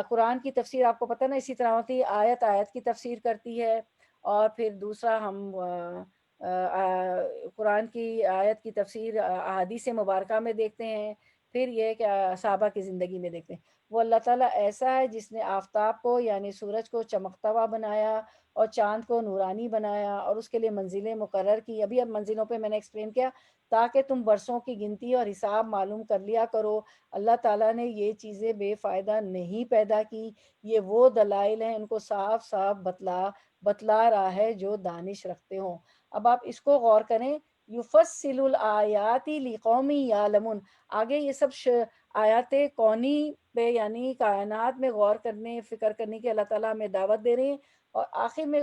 قرآن کی تفسیر آپ کو پتہ نا اسی طرح ہوتی ہے، آیت کی تفسیر کرتی ہے، اور پھر دوسرا ہم قرآن کی آیت کی تفسیر احادیث مبارکہ میں دیکھتے ہیں، پھر یہ کہ صحابہ کی زندگی میں دیکھتے ہیں۔ وہ اللہ تعالیٰ ایسا ہے جس نے آفتاب کو یعنی سورج کو چمکتا ہوا بنایا اور چاند کو نورانی بنایا اور اس کے لیے منزلیں مقرر کی۔ ابھی اب منزلوں پہ میں نے ایکسپلین کیا تاکہ تم برسوں کی گنتی اور حساب معلوم کر لیا کرو۔ اللہ تعالیٰ نے یہ چیزیں بے فائدہ نہیں پیدا کی، یہ وہ دلائل ہیں، ان کو صاف صاف بتلا رہا ہے جو دانش رکھتے ہوں۔ اب آپ اس کو غور کریں، یفصل الآیات لقوم یعلمون، آگے یہ سب آیات کونی پہ یعنی کائنات میں غور کرنے فکر کرنے کی اللہ تعالیٰ ہمیں دعوت دے رہے ہیں، اور آخر میں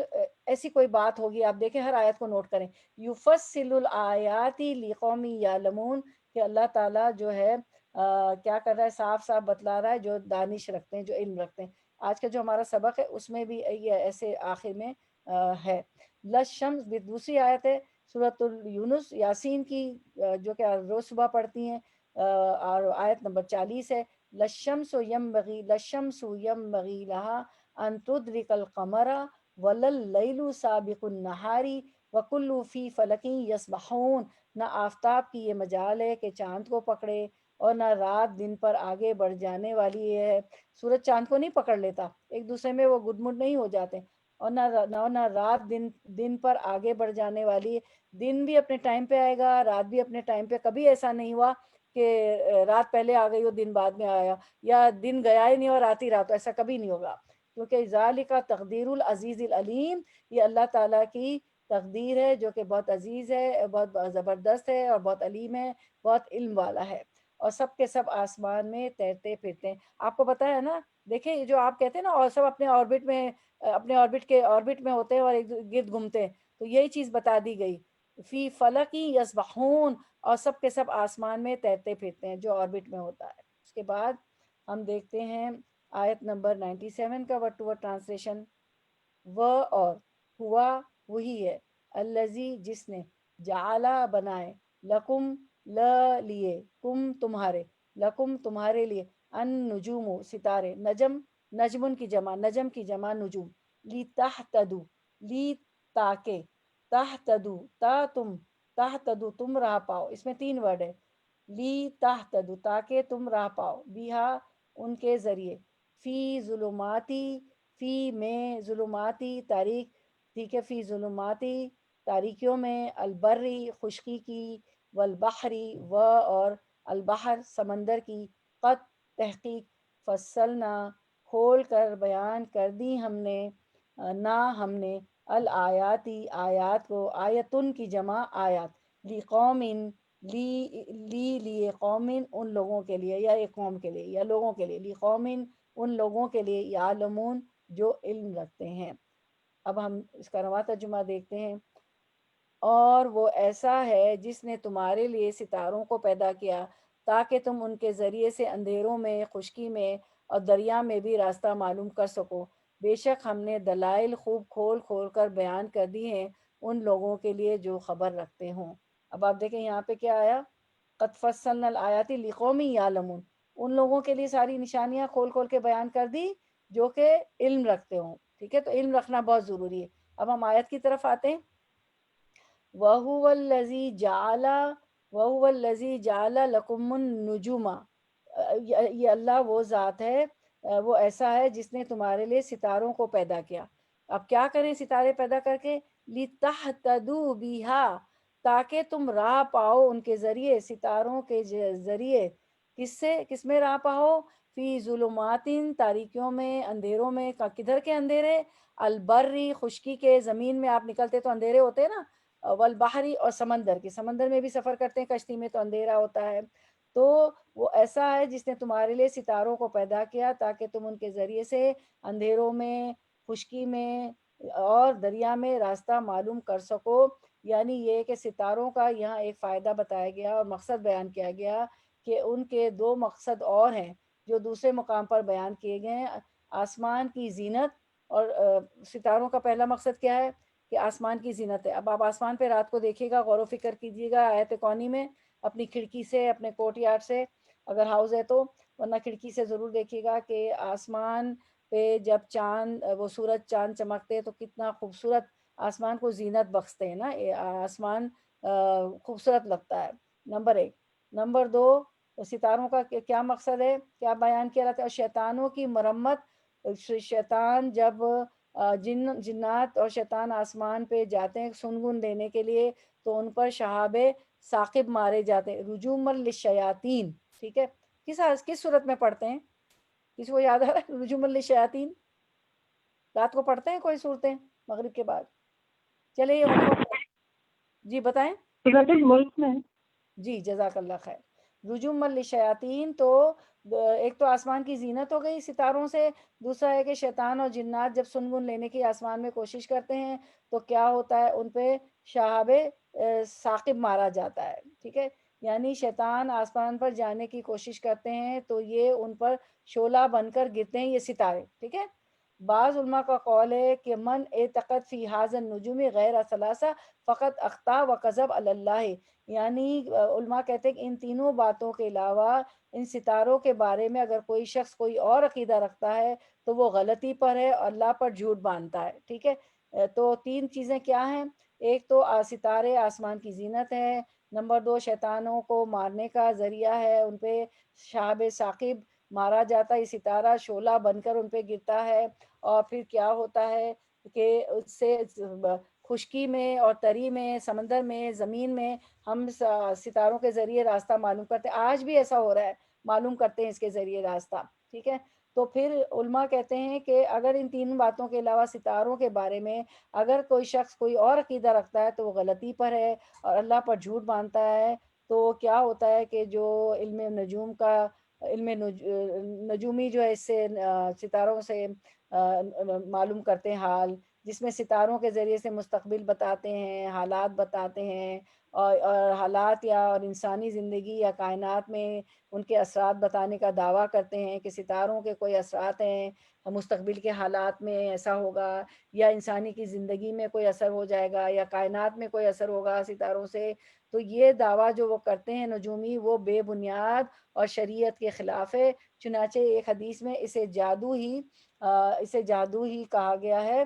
ایسی کوئی بات ہوگی، آپ دیکھیں ہر آیت کو نوٹ کریں، یفصل الآیات لقوم یعلمون، کہ اللہ تعالیٰ جو ہے کیا کر رہا ہے، صاف صاف بتلا رہا ہے جو دانش رکھتے ہیں، جو علم رکھتے ہیں۔ آج کا جو ہمارا سبق ہے اس میں بھی یہ ایسے آخر میں ہے۔ لشمس بھی دوسری آیت ہے سورۃ یونس یاسین کی، جو کہ روز صبح پڑھتی ہیں، اور آیت نمبر 40 ہے، لشمس ینبغی لہا ان تدرک القمر ولللیل سابق النہار وکل فی فلک یسبحون۔ نہ آفتاب کی یہ مجال ہے کہ چاند کو پکڑے، اور نہ رات دن پر آگے بڑھ جانے والی ہے۔ سورج چاند کو نہیں پکڑ لیتا، ایک دوسرے میں وہ گڈ مڈ نہیں ہو جاتے، اور نہ رات دن پر آگے بڑھ جانے والی، دن بھی اپنے ٹائم پہ آئے گا، رات بھی اپنے ٹائم پہ۔ کبھی ایسا نہیں ہوا کہ رات پہلے آ گئی اور دن بعد میں آیا، یا دن گیا ہی نہیں اور رات ہی رات، ایسا کبھی نہیں ہوگا، کیونکہ ذالک تقدیر العزیز العلیم، یہ اللہ تعالیٰ کی تقدیر ہے جو کہ بہت عزیز ہے، بہت زبردست ہے، اور بہت علیم ہے، بہت علم والا ہے۔ اور سب کے سب آسمان میں تیرتے پھرتے ہیں، آپ کو پتہ ہے نا، دیکھیں جو آپ کہتے ہیں نا، اور سب اپنے آربٹ میں، اپنے آربٹ میں ہوتے ہیں اور ایک گرد گھومتے ہیں، تو یہی چیز بتا دی گئی، فی فلک یسبحون، اور سب کے سب آسمان میں تیرتے پھرتے ہیں جو آربٹ میں ہوتا ہے۔ اس کے بعد ہم دیکھتے ہیں آیت نمبر 97 کا ورڈ ٹو ورڈ ٹرانسلیشن، وہ اور ہوا وہی ہے، الذی جس نے، جعلا بنائے، لکم لیے، کم تمہارے، لکم تمہارے لیے، ان نجوم ستارے، نجم کی جمع نجوم، لی تہتدو، لی تاکہ، تہتدو تم راہ پاؤ، اس میں 3 ورڈ ہے، لی تہتدو تاکہ تم راہ پاؤ، بیہا ان کے ذریعے، فی ظلماتی، فی میں ظلماتی تاریک، ٹھیک ہے، فی ظلماتی تاریکیوں میں، البری خشکی کی، والبحری اور البحر سمندر کی، قد تحقیق، فصلنا کھول کر بیان کر دی ہم نے، نہ ہم نے، الآیاتی آیات کو، آیتن کی جمع آیات، لقوم لیے قومن ان لوگوں کے لیے، یا ایک قوم کے لیے یا لوگوں کے لیے، لقومن ان لوگوں کے لیے، یعلمون جو علم رکھتے ہیں۔ اب ہم اس کا رواں ترجمہ دیکھتے ہیں۔ اور وہ ایسا ہے جس نے تمہارے لیے ستاروں کو پیدا کیا تاکہ تم ان کے ذریعے سے اندھیروں میں، خشکی میں اور دریا میں بھی راستہ معلوم کر سکو۔ بے شک ہم نے دلائل خوب کھول کھول کر بیان کر دی ہیں ان لوگوں کے لیے جو خبر رکھتے ہوں۔ اب آپ دیکھیں یہاں پہ کیا آیا، قد فصلنا الآیات لقوم یعلمون، ان لوگوں کے لیے ساری نشانیاں کھول کھول کے بیان کر دی جو کہ علم رکھتے ہوں۔ ٹھیک ہے، تو علم رکھنا بہت ضروری ہے۔ اب ہم آیت کی طرف آتے ہیں۔ وَهُوَ الَّذِي جَعَلَ لَكُمُ النُّجُومَ، یہ اللہ وہ ذات ہے، وہ ایسا ہے جس نے تمہارے لیے ستاروں کو پیدا کیا۔ اب کیا کریں ستارے پیدا کر کے، لِتَهْتَدُوا بِهَا، تاکہ تم راہ پاؤ ان کے ذریعے، ستاروں کے ذریعے۔ کس میں راہ پاؤ، فی ظلمات، تاریکیوں میں، اندھیروں میں۔ کدھر کے اندھیرے، البری، خشکی کے، زمین میں آپ نکلتے تو اندھیرے ہوتے نا، والبحری، اور سمندر کے، سمندر میں بھی سفر کرتے ہیں کشتی میں تو اندھیرا ہوتا ہے۔ تو وہ ایسا ہے جس نے تمہارے لیے ستاروں کو پیدا کیا تاکہ تم ان کے ذریعے سے اندھیروں میں، خشکی میں اور دریا میں راستہ معلوم کر سکو۔ یعنی یہ کہ ستاروں کا یہاں ایک فائدہ بتایا گیا اور مقصد بیان کیا گیا کہ ان کے دو مقصد اور ہیں جو دوسرے مقام پر بیان کیے گئے ہیں۔ آسمان کی زینت، اور ستاروں کا پہلا مقصد کیا ہے کہ آسمان کی زینت ہے۔ اب آپ آسمان پہ رات کو دیکھیے گا، غور و فکر کیجیے گا آیت کونی میں، اپنی کھڑکی سے، اپنے کوٹ یارڈ سے، اگر ہاؤس ہے تو، ورنہ کھڑکی سے ضرور دیکھیے گا کہ آسمان پہ جب چاند، وہ سورج چاند چمکتے ہیں تو کتنا خوبصورت آسمان کو زینت بخشتے ہیں نا، یہ آسمان خوبصورت لگتا ہے، نمبر ایک۔ نمبر دو، ستاروں کا کیا مقصد ہے، کیا بیان کیا جاتا ہے، شیطانوں کی مرمت۔ شیطان جب جنات اور شیطان آسمان پہ جاتے ہیں سنگن دینے کے لیے تو ان پر شہاب ثاقب مارے جاتے ہیں، رجوما للشیاطین۔ ٹھیک ہے، کس صورت میں پڑھتے ہیں، کسی کو یاد آ رہا ہے رجوما للشیاطین؟ رات کو پڑھتے ہیں کوئی صورتیں مغرب کے بعد؟ چلے یہ غنیمت، جی بتائیں۔ سورۃ الملک میں جی جزاک اللہ خیر۔ رجوم للشیاطین، تو ایک تو آسمان کی زینت ہو گئی ستاروں سے، دوسرا ہے کہ شیطان اور جنات جب سنگن لینے کی آسمان میں کوشش کرتے ہیں تو کیا ہوتا ہے، ان پہ شہاب ثاقب مارا جاتا ہے۔ ٹھیک ہے، یعنی شیطان آسمان پر جانے کی کوشش کرتے ہیں تو یہ ان پر شعلہ بن کر گرتے ہیں، یہ ستارے۔ ٹھیک ہے، بعض علماء کا قول ہے کہ من اعتقد فی ھذا النجوم غیر ثلاثہ فقط اخطا و کذب علی اللہ، یعنی علماء کہتے ہیں کہ ان تینوں باتوں کے علاوہ ان ستاروں کے بارے میں اگر کوئی شخص کوئی اور عقیدہ رکھتا ہے تو وہ غلطی پر ہے اور اللہ پر جھوٹ باندھتا ہے۔ ٹھیک ہے، تو تین چیزیں کیا ہیں، ایک تو ستارے آسمان کی زینت ہے، نمبر دو شیطانوں کو مارنے کا ذریعہ ہے، ان پہ شہاب ثاقب مارا جاتا ہے، ستارہ شعلہ بن کر ان پہ گرتا ہے، اور پھر کیا ہوتا ہے کہ اس سے خشکی میں اور تری میں، سمندر میں، زمین میں ہم ستاروں کے ذریعے راستہ معلوم کرتے ہیں، آج بھی ایسا ہو رہا ہے، معلوم کرتے ہیں اس کے ذریعے راستہ۔ ٹھیک ہے، تو پھر علماء کہتے ہیں کہ اگر ان تین باتوں کے علاوہ ستاروں کے بارے میں اگر کوئی شخص کوئی اور عقیدہ رکھتا ہے تو وہ غلطی پر ہے اور اللہ پر جھوٹ باندھتا ہے۔ تو کیا ہوتا ہے کہ جو علم نجوم کا، علم نجومی جو ہے، اس سے ستاروں سے معلوم کرتے ہیں حال، جس میں ستاروں کے ذریعے سے مستقبل بتاتے ہیں، حالات بتاتے ہیں، اور حالات یا اور انسانی زندگی یا کائنات میں ان کے اثرات بتانے کا دعویٰ کرتے ہیں کہ ستاروں کے کوئی اثرات ہیں، مستقبل کے حالات میں ایسا ہوگا، یا انسانی کی زندگی میں کوئی اثر ہو جائے گا، یا کائنات میں کوئی اثر ہوگا ستاروں سے۔ تو یہ دعویٰ جو وہ کرتے ہیں نجومی، وہ بے بنیاد اور شریعت کے خلاف ہے۔ چنانچہ ایک حدیث میں اسے جادو ہی کہا گیا ہے۔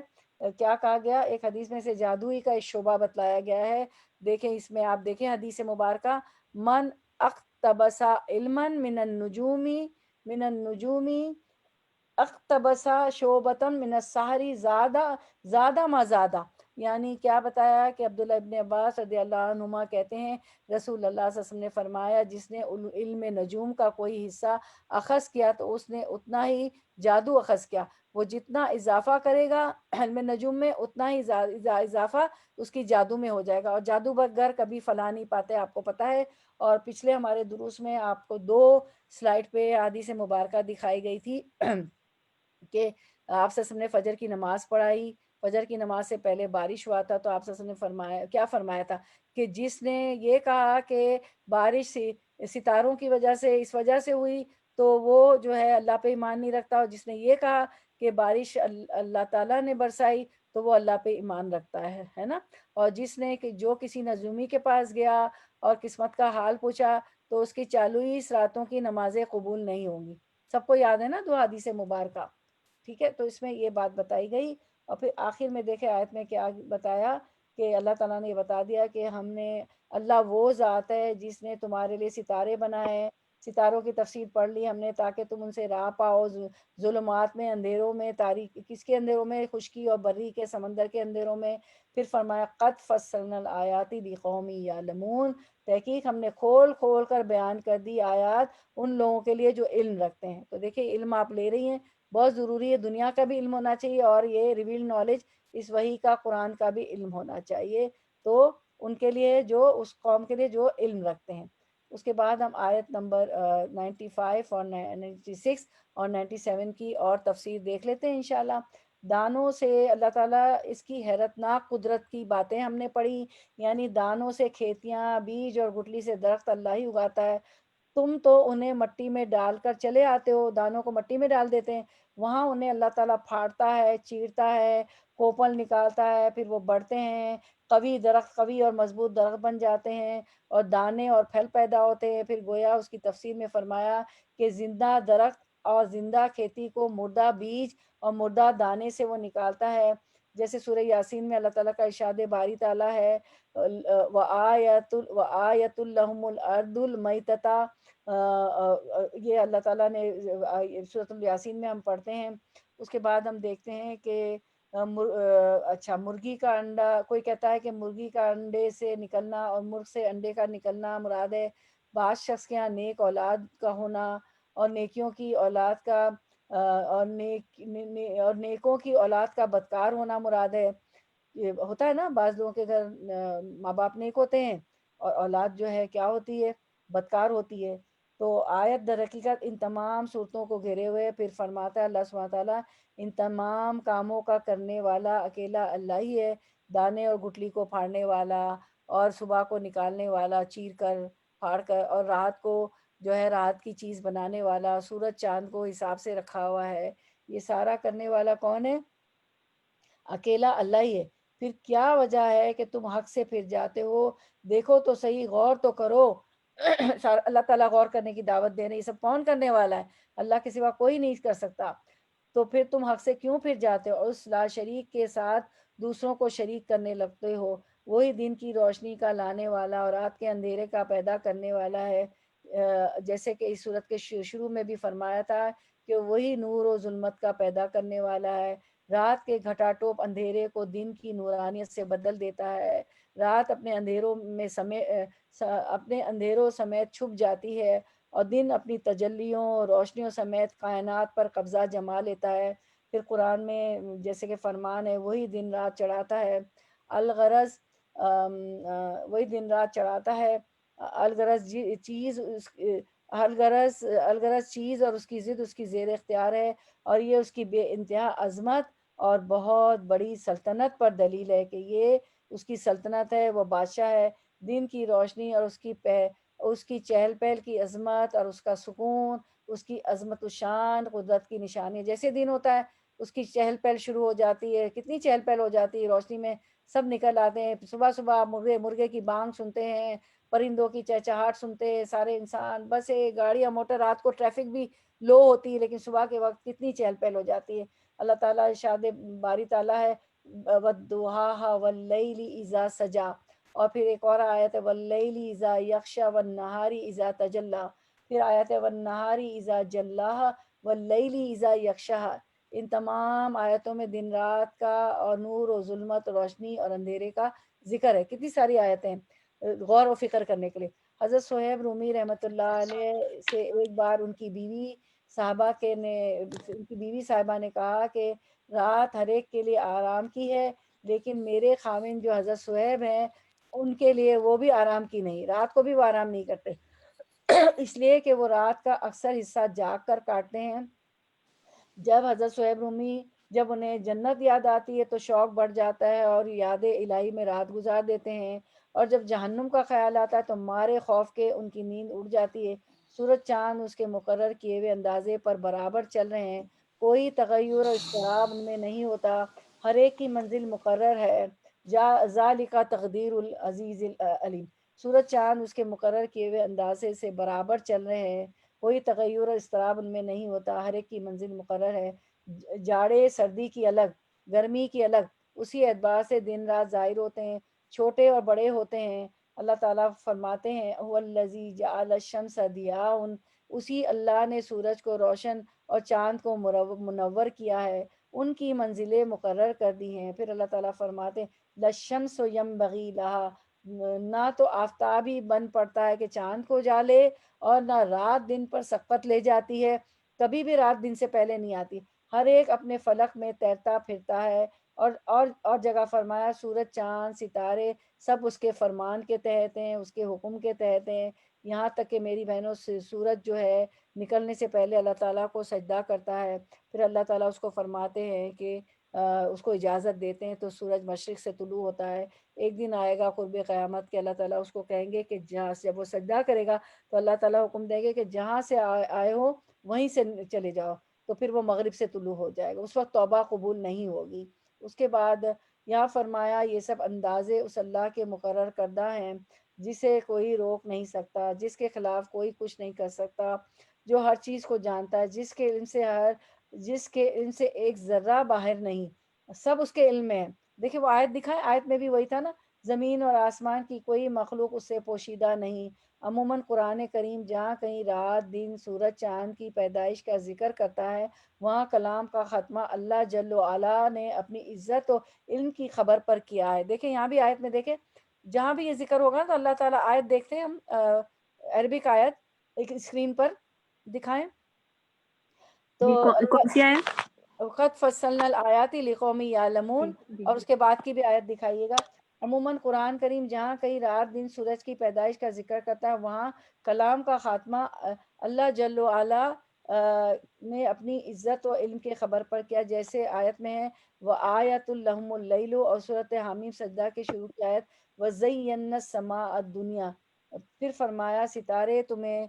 کیا کہا گیا، ایک حدیث میں اسے جادو ہی کا ایک شعبہ بتلایا گیا ہے۔ دیکھیں اس میں، آپ دیکھیں حدیث مبارکہ، من اقتبس علما من النجوم اقتبس شعبۃ من السحر زادہ ما زادہ، یعنی کیا بتایا کہ عبداللہ ابن عباس رضی اللہ عنہما کہتے ہیں رسول اللہ صلی اللہ علیہ وسلم نے فرمایا جس نے علم نجوم کا کوئی حصہ اخذ کیا تو اس نے اتنا ہی جادو اخذ کیا، وہ جتنا اضافہ کرے گا علم نجوم میں اتنا ہی اضافہ اس کی جادو میں ہو جائے گا، اور جادوگر کبھی فلاں نہیں پاتے، آپ کو پتہ ہے۔ اور پچھلے ہمارے دروس میں آپ کو 2 سلائیڈ پہ حدیث مبارکہ دکھائی گئی تھی کہ آپ صلی اللہ علیہ وسلم نے فجر کی نماز پڑھائی، فجر کی نماز سے پہلے بارش ہوا تھا، تو آپ صلی اللہ علیہ وسلم نے فرمایا، کیا فرمایا تھا کہ جس نے یہ کہا کہ بارش ستاروں کی وجہ سے اس وجہ سے ہوئی تو وہ جو ہے اللہ پہ ایمان نہیں رکھتا، اور جس نے یہ کہا کہ بارش اللہ تعالیٰ نے برسائی تو وہ اللہ پہ ایمان رکھتا ہے نا۔ اور جس نے کہ جو کسی نجومی کے پاس گیا اور قسمت کا حال پوچھا تو اس کی 40 راتوں کی نمازیں قبول نہیں ہوں گی۔ سب کو یاد ہے نا 2 حدیث مبارکہ، ٹھیک ہے؟ تو اس میں یہ بات بتائی گئی، اور پھر آخر میں دیکھیں آیت میں کیا بتایا کہ اللہ تعالیٰ نے یہ بتا دیا کہ ہم نے، اللہ وہ ذات ہے جس نے تمہارے لیے ستارے بنائے، ستاروں کی تفسیر پڑھ لی ہم نے تاکہ تم ان سے راہ پاؤ، ظلمات میں، اندھیروں میں، تاریک کس کے اندھیروں میں، خشکی اور بری کے سمندر کے اندھیروں میں۔ پھر فرمایا قد فصلنا الآیات لقوم یعلمون، تحقیق ہم نے کھول کھول کر بیان کر دی آیات ان لوگوں کے لیے جو علم رکھتے ہیں۔ تو دیکھیں علم آپ لے رہی ہیں، بہت ضروری ہے، دنیا کا بھی علم ہونا چاہیے اور یہ ریویل نالج اس وحی کا، قرآن کا بھی علم ہونا چاہیے، تو ان کے لیے جو اس قوم کے لیے جو علم رکھتے ہیں۔ اس کے بعد ہم آیت نمبر 95 اور 96 اور 97 کی اور تفسیر دیکھ لیتے ہیں انشاءاللہ۔ دانوں سے اللہ تعالیٰ اس کی حیرت ناک قدرت کی باتیں ہم نے پڑھی، یعنی دانوں سے کھیتیاں، بیج اور گٹلی سے درخت اللہ ہی اگاتا ہے، تم تو انہیں مٹی میں ڈال کر چلے آتے ہو، دانوں کو مٹی میں ڈال دیتے ہیں، وہاں انہیں اللہ تعالیٰ پھاڑتا ہے، چیرتا ہے، کوپل نکالتا ہے، پھر وہ بڑھتے ہیں، قوی درخت، قوی اور مضبوط درخت بن جاتے ہیں، اور دانے اور پھل پیدا ہوتے ہیں۔ پھر گویا اس کی تفسیر میں فرمایا کہ زندہ درخت اور زندہ کھیتی کو مردہ بیج اور مردہ دانے سے وہ نکالتا ہے، جیسے سورہ یاسین میں اللہ تعالیٰ کا ارشاد باری تعالیٰ ہے وَآیَةٌ لَهُمُ الْأَرْضُ الْمَيْتَةُ، یہ اللہ تعالیٰ نے سورۃ الیاسین میں ہم پڑھتے ہیں۔ اس کے بعد ہم دیکھتے ہیں کہ اچھا مرغی کا انڈا، کوئی کہتا ہے کہ مرغی کا انڈے سے نکلنا اور مرغ سے انڈے کا نکلنا مراد ہے، بعض شخص کے یہاں نیک اولاد کا ہونا اور نیکیوں کی اولاد کا اور نیکوں کی اولاد کا بدکار ہونا مراد ہے۔ یہ ہوتا ہے نا بعض لوگوں کے گھر ماں باپ نیک ہوتے ہیں اور اولاد جو ہے کیا ہوتی ہے، بدکار ہوتی ہے۔ تو آیت در حقیقت ان تمام صورتوں کو گھیرے ہوئے پھر فرماتا ہے اللہ سبحانہ تعالیٰ ان تمام کاموں کا کرنے والا اکیلا اللہ ہی ہے، دانے اور گٹلی کو پھاڑنے والا اور صبح کو نکالنے والا چیر کر پھاڑ کر، اور رات کو جو ہے رات کی چیز بنانے والا، سورج چاند کو حساب سے رکھا ہوا ہے، یہ سارا کرنے والا کون ہے؟ اکیلا اللہ ہی ہے۔ پھر کیا وجہ ہے کہ تم حق سے پھر جاتے ہو؟ دیکھو تو صحیح، غور تو کرو۔ اللہ تعالیٰ غور کرنے کی دعوت دے رہے ہیں، یہ سب کون کرنے والا ہے؟ اللہ کے سوا کوئی نہیں کر سکتا۔ تو پھر تم حق سے کیوں پھر جاتے ہو اور اس لا شریک کے ساتھ دوسروں کو شریک کرنے لگتے ہو؟ وہی دن کی روشنی کا لانے والا اور رات کے اندھیرے کا پیدا کرنے والا ہے، جیسے کہ اس صورت کے شروع میں بھی فرمایا تھا کہ وہی نور و ظلمت کا پیدا کرنے والا ہے، رات کے گھٹا ٹوپ اندھیرے کو دن کی نورانیت سے بدل دیتا ہے، رات اپنے اندھیروں سمیت چھپ جاتی ہے اور دن اپنی تجلیوں روشنیوں سمیت کائنات پر قبضہ جما لیتا ہے۔ پھر قرآن میں جیسے کہ فرمان ہے وہی دن رات چڑھاتا ہے، الغرض وہی دن رات چڑھاتا ہے، الغرض چیز اور اس کی ضد اس کی زیر اختیار ہے، اور یہ اس کی بے انتہا عظمت اور بہت بڑی سلطنت پر دلیل ہے کہ یہ اس کی سلطنت ہے، وہ بادشاہ ہے۔ دن کی روشنی اور اس کی چہل پہل کی عظمت اور اس کا سکون، اس کی عظمت و شان قدرت کی نشانی، جیسے دن ہوتا ہے اس کی چہل پہل شروع ہو جاتی ہے، کتنی چہل پہل ہو جاتی ہے، روشنی میں سب نکل آتے ہیں، صبح صبح مرغے کی بانگ سنتے ہیں، پرندوں کی چہچہاہٹ سنتے ہیں سارے انسان، بسیں گاڑیاں موٹر، رات کو ٹریفک بھی لو ہوتی ہے لیکن صبح کے وقت کتنی چہل پہل ہو جاتی ہے۔ اللہ تعالیٰ ارشاد باری تعالیٰ ہے وَالضُّحَاهَا وَاللَّيْلِ إِذَا سَجَا، اور پھر ایک اور آیت ہے وَاللَّيْلِ إِذَا يَغْشَى وَالنَّهَارِ إِذَا تَجَلَّى، پھر آیت ہے وَالنَّهَارِ إِذَا جَلَّاهَا وَاللَّيْلِ إِذَا يَغْشَاهَا، ان تمام آیتوں میں دن رات کا اور نور و ظلمت روشنی اور اندھیرے کا ذکر ہے. کتنی ساری آیتیں ہیں غور و فکر کرنے کے لیے. حضرت صہیب رومی رحمۃ اللہ علیہ سے ایک بار ان کی بیوی صاحبہ نے کہا کہ رات ہر ایک کے لیے آرام کی ہے، لیکن میرے خاوند جو حضرت صہیب ہیں ان کے لیے وہ بھی آرام کی نہیں، رات کو بھی وہ آرام نہیں کرتے اس لیے کہ وہ رات کا اکثر حصہ جاگ کر کاٹتے ہیں. جب حضرت صہیب رومی جب انہیں جنت یاد آتی ہے تو شوق بڑھ جاتا ہے اور یاد الہی میں رات گزار دیتے ہیں، اور جب جہنم کا خیال آتا ہے تو مارے خوف کے ان کی نیند اڑ جاتی ہے. سورج چاند اس کے مقرر کیے ہوئے اندازے پر برابر چل رہے ہیں، کوئی تغیر اور اضطراب ان میں نہیں ہوتا، ہر ایک کی منزل مقرر ہے. ذالک تقدیر العزیز العلیم. سورج چاند اس کے مقرر کیے ہوئے اندازے سے برابر چل رہے ہیں، کوئی تغیر اور اضطراب ان میں نہیں ہوتا، ہر ایک کی منزل مقرر ہے. جاڑے سردی کی الگ، گرمی کی الگ، اسی اعتبار سے دن رات ظاہر ہوتے ہیں، چھوٹے اور بڑے ہوتے ہیں. اللہ تعالیٰ فرماتے ہیں هو الذی جعل الشمس ضیاء، اسی اللہ نے سورج کو روشن اور چاند کو منور کیا ہے، ان کی منزلیں مقرر کر دی ہیں. پھر اللہ تعالیٰ فرماتے ہیں للشمس ینبغی لها، نہ تو آفتاب ہی بن پڑتا ہے کہ چاند کو جالے، اور نہ رات دن پر سبقت لے جاتی ہے، کبھی بھی رات دن سے پہلے نہیں آتی، ہر ایک اپنے فلک میں تیرتا پھرتا ہے. اور جگہ فرمایا سورج چاند ستارے سب اس کے فرمان کے تحت ہیں، اس کے حکم کے تحت ہیں. یہاں تک کہ میری بہنوں سورج جو ہے نکلنے سے پہلے اللہ تعالیٰ کو سجدہ کرتا ہے، پھر اللہ تعالیٰ اس کو فرماتے ہیں کہ اس کو اجازت دیتے ہیں تو سورج مشرق سے طلوع ہوتا ہے. ایک دن آئے گا قرب قیامت کے اللہ تعالیٰ اس کو کہیں گے کہ جہاں سے جب وہ سجدہ کرے گا تو اللہ تعالیٰ حکم دیں گے کہ جہاں سے آئے ہو وہیں سے چلے جاؤ، تو پھر وہ مغرب سے طلوع ہو جائے گا، اس وقت توبہ قبول نہیں ہوگی. اس کے بعد یہاں فرمایا یہ سب اندازے اس اللہ کے مقرر کردہ ہیں جسے کوئی روک نہیں سکتا، جس کے خلاف کوئی کچھ نہیں کر سکتا، جو ہر چیز کو جانتا ہے، جس کے علم سے ایک ذرہ باہر نہیں، سب اس کے علم میں ہے. دیکھیں وہ آیت دکھائے، آیت میں بھی وہی تھا نا، زمین اور آسمان کی کوئی مخلوق اس سے پوشیدہ نہیں. عموماً قرآن کریم جہاں کہیں رات دن سورج چاند کی پیدائش کا ذکر کرتا ہے، وہاں کلام کا خاتمہ اللہ جل وعلا نے اپنی عزت و علم کی خبر پر کیا ہے. دیکھیں یہاں بھی آیت میں دیکھیں جہاں بھی یہ ذکر ہوگا تو اللہ تعالیٰ آیت دیکھتے ہیں ہم عربک آیت ایک اسکرین پر دکھائیں تو جی کون سی آیت؟ قد فصلنا الآیات لقوم یعلمون، جی اور اس کے بعد کی بھی آیت دکھائیے گا. عموماً قرآن کریم جہاں کہیں رات دن سورج کی پیدائش کا ذکر کرتا ہے، وہاں کلام کا خاتمہ اللہ جل وعلا نے اپنی عزت و علم کے خبر پر کیا، جیسے آیت میں ہے وَآیَةٌ لَهُمُ اللَّيْلُ، اور صورت حامیم سجدہ کے شروع کی آیت وَزَيَّنَّا السَّمَاءَ الدُّنْيَا. پھر فرمایا ستارے تمہیں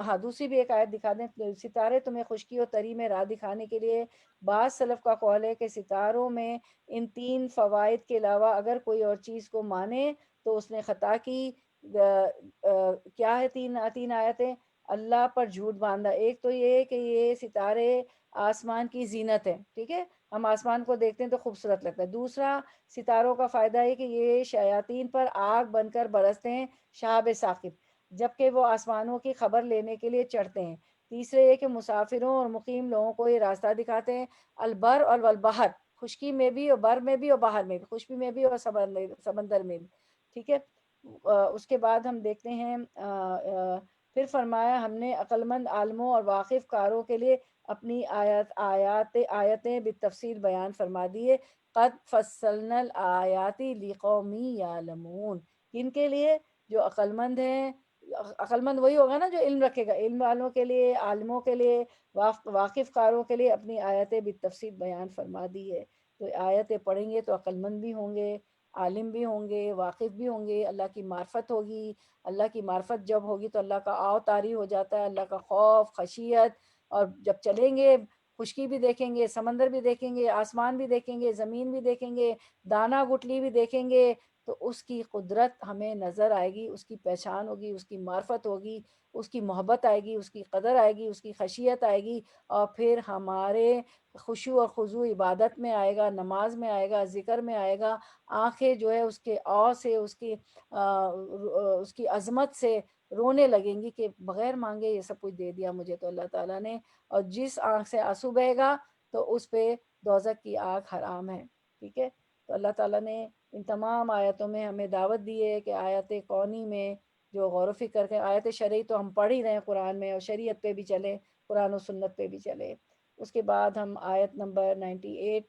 ہاں دوسری بھی ایک آیت دکھا دیں، ستارے تمہیں خشکی و تری میں راہ دکھانے کے لیے. بعض سلف کا قول ہے کہ ستاروں میں ان 3 فوائد کے علاوہ اگر کوئی اور چیز کو مانے تو اس نے خطا کی. کیا ہے 3 آیتیں؟ اللہ پر جھوٹ باندھا. ایک تو یہ کہ یہ ستارے آسمان کی زینت ہے، ٹھیک ہے، ہم آسمان کو دیکھتے ہیں تو خوبصورت لگتا ہے. دوسرا ستاروں کا فائدہ ہے کہ یہ شیاطین پر آگ بن کر برستے ہیں شہاب ثاقب، جبکہ وہ آسمانوں کی خبر لینے کے لیے چڑھتے ہیں. تیسرے یہ کہ مسافروں اور مقیم لوگوں کو یہ راستہ دکھاتے ہیں. البر اور والبحر، خشکی میں بھی اور بر میں بھی اور باہر میں بھی، خشکی میں بھی اور سمندر میں بھی، ٹھیک ہے. اس کے بعد ہم دیکھتے ہیں پھر فرمایا ہم نے عقلمند عالموں اور واقف کاروں کے لیے اپنی آیتیں بالتفصیل بیان فرما دیے. قد فصلنا الآیات لقوم یعلمون، کن کے لیے؟ جو عقلمند ہیں. عقلمند وہی ہوگا نا جو علم رکھے گا، علم والوں کے لیے، عالموں کے لیے، واقف کاروں کے لیے اپنی آیتیں بالتفصیل بیان فرما دی ہے. تو آیتیں پڑھیں گے تو عقلمند بھی ہوں گے، عالم بھی ہوں گے، واقف بھی ہوں گے، اللہ کی معرفت ہوگی. اللہ کی معرفت جب ہوگی تو اللہ کا آو طاری ہو جاتا ہے، اللہ کا خوف خشیت. اور جب چلیں گے خشکی بھی دیکھیں گے، سمندر بھی دیکھیں گے، آسمان بھی دیکھیں گے، زمین بھی دیکھیں گے، دانا گٹلی بھی دیکھیں گے، تو اس کی قدرت ہمیں نظر آئے گی، اس کی پہچان ہوگی، اس کی معرفت ہوگی، اس کی محبت آئے گی، اس کی قدر آئے گی، اس کی خشیت آئے گی. اور پھر ہمارے خشوع اور خضوع عبادت میں آئے گا، نماز میں آئے گا، ذکر میں آئے گا. آنکھیں جو ہے اس کے او سے، اس کی عظمت سے رونے لگیں گی کہ بغیر مانگے یہ سب کچھ دے دیا مجھے تو اللہ تعالیٰ نے. اور جس آنکھ سے آنسو بہے گا تو اس پہ دوزخ کی آگ حرام ہے. ٹھیک ہے. تو اللہ تعالیٰ نے ان تمام آیتوں میں ہمیں دعوت دی ہے کہ آیت کونی میں جو غور و فکر کر کے، آیت شرعی تو ہم پڑھ ہی رہے ہیں قرآن میں، اور شریعت پہ بھی چلے، قرآن و سنت پہ بھی چلے. اس کے بعد ہم آیت نمبر 98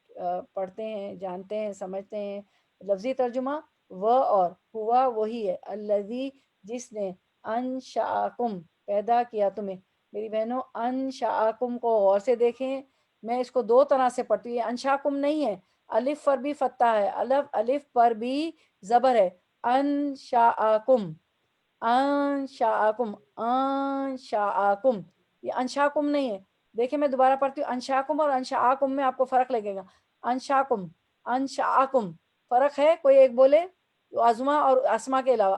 پڑھتے ہیں، جانتے ہیں، سمجھتے ہیں. لفظی ترجمہ وہ اور ہوا وہی ہے، الذی جس نے انشاءکم پیدا کیا تمہیں. میری بہنوں انشاءکم کو غور سے دیکھیں، میں اس کو دو طرح سے پڑھتی ہوں. انشاءکم نہیں ہے، الف پر بھی فتح ہے، الف پر بھی زبر ہے. انشاءکم، انشاءکم، انشاءکم، یہ انشاءکم نہیں ہے. دیکھیں میں دوبارہ پڑھتی ہوں، انشاءکم اور انشاءکم میں آپ کو فرق لگے گا. انشاءکم، انشاءکم فرق ہے. کوئی ایک بولے عظما اور اسما کے علاوہ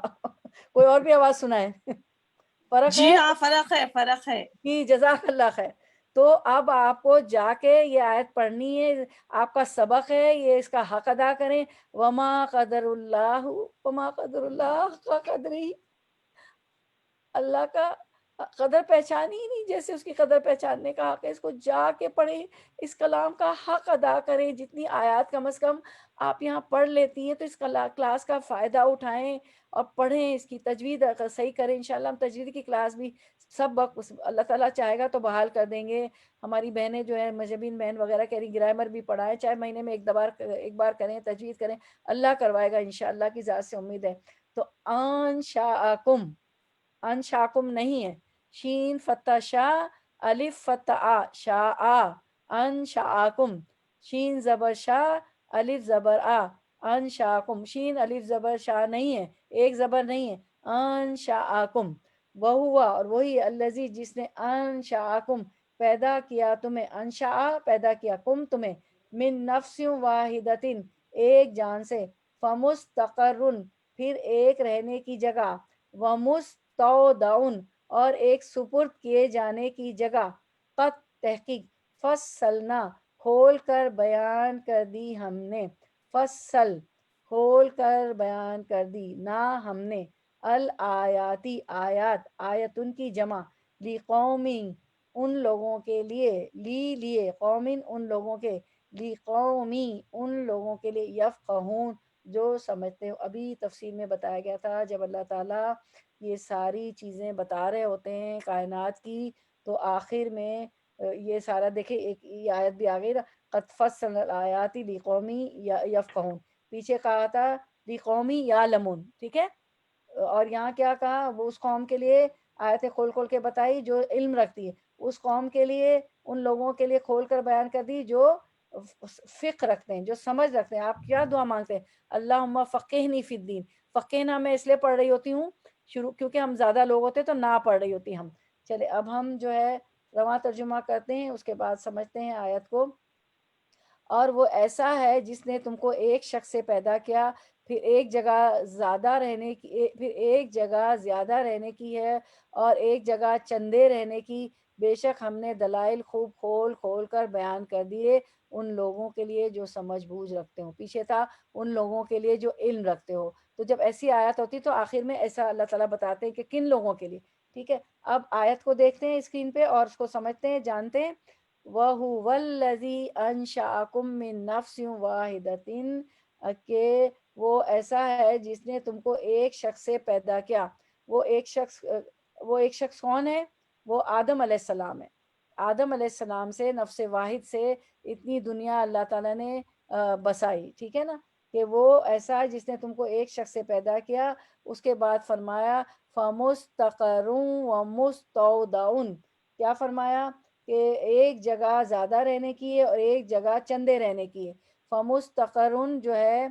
کوئی اور بھی آواز سنائے. فرق ہے. جی ہاں فرق ہے، فرق ہے. جی جزاک اللہ خیر. تو اب آپ کو جا کے یہ آیت پڑھنی ہے، آپ کا سبق ہے، یہ اس کا حق ادا کریں. وما قدر اللہ، وما قدر اللہ کا قدری، اللہ کا قدر پہچانی ہی نہیں جیسے اس کی قدر پہچاننے کا حق ہے. اس کو جا کے پڑھیں، اس کلام کا حق ادا کریں. جتنی آیات کم از کم آپ یہاں پڑھ لیتی ہیں تو اس کلاس کا فائدہ اٹھائیں اور پڑھیں، اس کی تجوید صحیح کریں. انشاءاللہ ہم تجوید کی کلاس بھی سب وقت اللہ تعالیٰ چاہے گا تو بحال کر دیں گے. ہماری بہنیں جو ہیں مجبین بہن وغیرہ کہہ رہی گرامر بھی پڑھائیں، چاہے مہینے میں ایک بار کریں، تجوید کریں، اللہ کروائے گا انشاءاللہ کی ذات سے امید ہے. تو انشاءکم، انشاءکم نہیں ہے، شین فتح شاہ، الف فتح آ، شاء آ، انشاءکم، شین زبر شاہ، الف زبر آ، انشاءکم، شین الف زبر شاہ نہیں ہے، ایک زبر نہیں ہے، انشاءکم. وہوا اور وہی الذی جس نے انشاءکم پیدا کیا تمہیں، انشاء پیدا کیا، کم تمہیں، من نفس واحدتن ایک جان سے، فمستقرن پھر ایک رہنے کی جگہ، ومستودعن اور ایک سپرد کیے جانے کی جگہ، قد تحقیق، فصلنا کھول کر بیان کر دی ہم نے، فصل کھول کر بیان کر دی، نہ ہم نے، الآیاتی آیات، آیتن کی جمع، لقومی ان لوگوں کے لیے، لیے قومن ان لوگوں کے، لقومی ان لوگوں کے لیے، یفقہون جو سمجھتے ہو. ابھی تفصیل میں بتایا گیا تھا جب اللہ تعالیٰ یہ ساری چیزیں بتا رہے ہوتے ہیں کائنات کی، تو آخر میں یہ سارا دیکھیں ایک یہ آیت بھی آ گئی نا، قد فصلنا الآیات لقومی یفقہون، پیچھے کہا تھا لقومی یعلمون. ٹھیک ہے. اور یہاں کیا کہا، وہ اس قوم کے لیے آیتیں کھول کھول کے بتائی جو علم رکھتی ہے، اس قوم کے لیے، ان لوگوں کے لیے کھول کر بیان کر دی جو فقہ رکھتے ہیں، جو سمجھ رکھتے ہیں. آپ کیا دعا مانگتے ہیں؟ اللہم فقہنی فی الدین. فقہنا میں اس لیے پڑھ رہی ہوتی ہوں کیونکہ ہم زیادہ لوگ ہوتے تو نہ پڑھ رہی ہوتی ہم. چلے اب ہم جو ہے رواں ترجمہ کرتے ہیں، اس کے بعد سمجھتے ہیں آیت کو. اور وہ ایسا ہے جس نے تم کو ایک شخص سے پیدا کیا، پھر ایک جگہ زیادہ رہنے کی ہے اور ایک جگہ چندے رہنے کی. بے شک ہم نے دلائل خوب کھول کھول کر بیان کر دیے ان لوگوں کے لیے جو سمجھ بوجھ رکھتے ہو. پیچھے تھا ان لوگوں کے لیے جو علم رکھتے ہو. تو جب ایسی آیت ہوتی تو آخر میں ایسا اللہ تعالیٰ بتاتے ہیں کہ کن لوگوں کے لیے. ٹھیک ہے. اب آیت کو دیکھتے ہیں اسکرین پہ اور اس کو سمجھتے ہیں، جانتے ہیں. وَهُوَ الَّذِي أَنشَأَكُم مِّن نَّفْسٍ وَاحِدَةٍ، کہ وہ ایسا ہے جس نے تم کو ایک شخص سے پیدا کیا. وہ ایک شخص کون ہے؟ وہ آدم علیہ السلام ہے. آدم علیہ السلام سے، نفس واحد سے اتنی دنیا اللہ تعالیٰ نے بسائی. ٹھیک ہے نا، کہ وہ ایسا ہے جس نے تم کو ایک شخص سے پیدا کیا. اس کے بعد فرمایا فَمُسْتَقَرٌ وَمُسْتَوْدَعٌ، کیا فرمایا کہ ایک جگہ زیادہ رہنے کی ہے اور ایک جگہ چندے رہنے کی ہے. فَمُسْتَقَرٌ جو ہے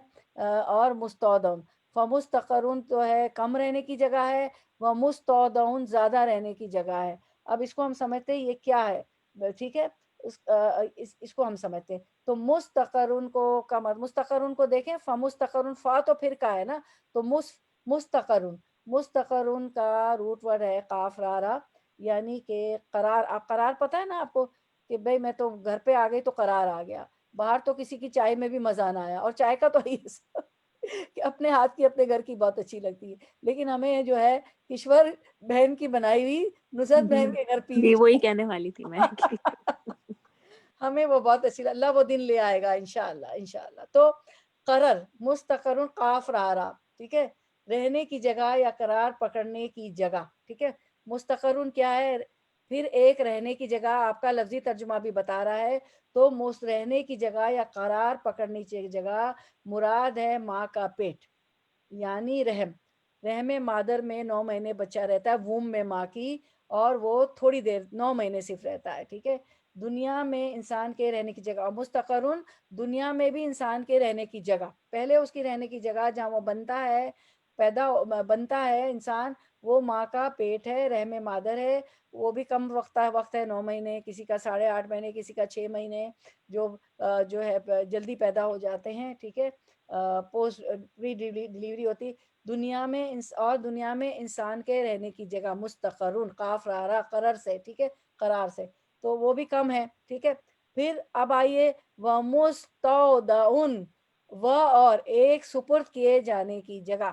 اور مستودعٌ. فَمُسْتَقَرٌ تو ہے کم رہنے کی جگہ ہے، وَمُسْتَوْدَعٌ زیادہ رہنے کی جگہ ہے. اب اس کو ہم سمجھتے ہیں یہ کیا ہے. ٹھیک ہے. اس کو ہم سمجھتے ہیں. تو مستقرن کو مستقرن کو دیکھیں، فمستقرن، فا تو پھر کا ہے نا، تو مستقرن کا روٹ ورڈ ہے قاف را را، یعنی کہ قرار. آپ قرار پتہ ہے نا آپ کو کہ بھئی میں تو گھر پہ آ گئی تو قرار آ گیا. باہر تو کسی کی چائے میں بھی مزہ نہ آیا، اور چائے کا تو کہ اپنے ہاتھ کی اپنے گھر کی بہت اچھی لگتی ہے. لیکن ہمیں جو ہے کشور بہن کی بنائی ہوئی نصرت بہن کے گھر پی جی وہی کہنے والی تھی میں ہمیں وہ بہت اچھی، اللہ وہ دن لے آئے گا انشاءاللہ انشاءاللہ. تو قرر مستقر قاف را، ٹھیک ہے، رہنے کی جگہ یا قرار پکڑنے کی جگہ. ٹھیک ہے، مستقر کیا ہے؟ پھر ایک رہنے کی جگہ، آپ کا لفظی ترجمہ بھی بتا رہا ہے. تو رہنے کی جگہ یا قرار پکڑنے کی جگہ مراد ہے ماں کا پیٹ یعنی رحم. رحم مادر میں 9 مہینے بچہ رہتا ہے، ووم میں ماں کی، اور وہ تھوڑی دیر 9 مہینے صرف رہتا ہے. ٹھیک ہے، دنیا میں انسان کے رہنے کی جگہ. مستقرن دنیا میں بھی انسان کے رہنے کی جگہ، پہلے اس کی رہنے کی جگہ جہاں وہ بنتا ہے انسان، وہ ماں کا پیٹ ہے، رحم مادر ہے. وہ بھی کم وقت ہے 9 مہینے، کسی کا 8.5 مہینے، کسی کا 6 مہینے، جو ہے جلدی پیدا ہو جاتے ہیں. ٹھیک ہے، پوسٹ پری ڈیلیوری ہوتی. دنیا میں انسان کے رہنے کی جگہ مستقرن قاف را قرر سے. ٹھیک ہے، قرار سے، تو وہ بھی کم ہے. ٹھیک ہے، پھر اب آئیے ومستودعن، اور ایک سپرد کیے جانے کی جگہ.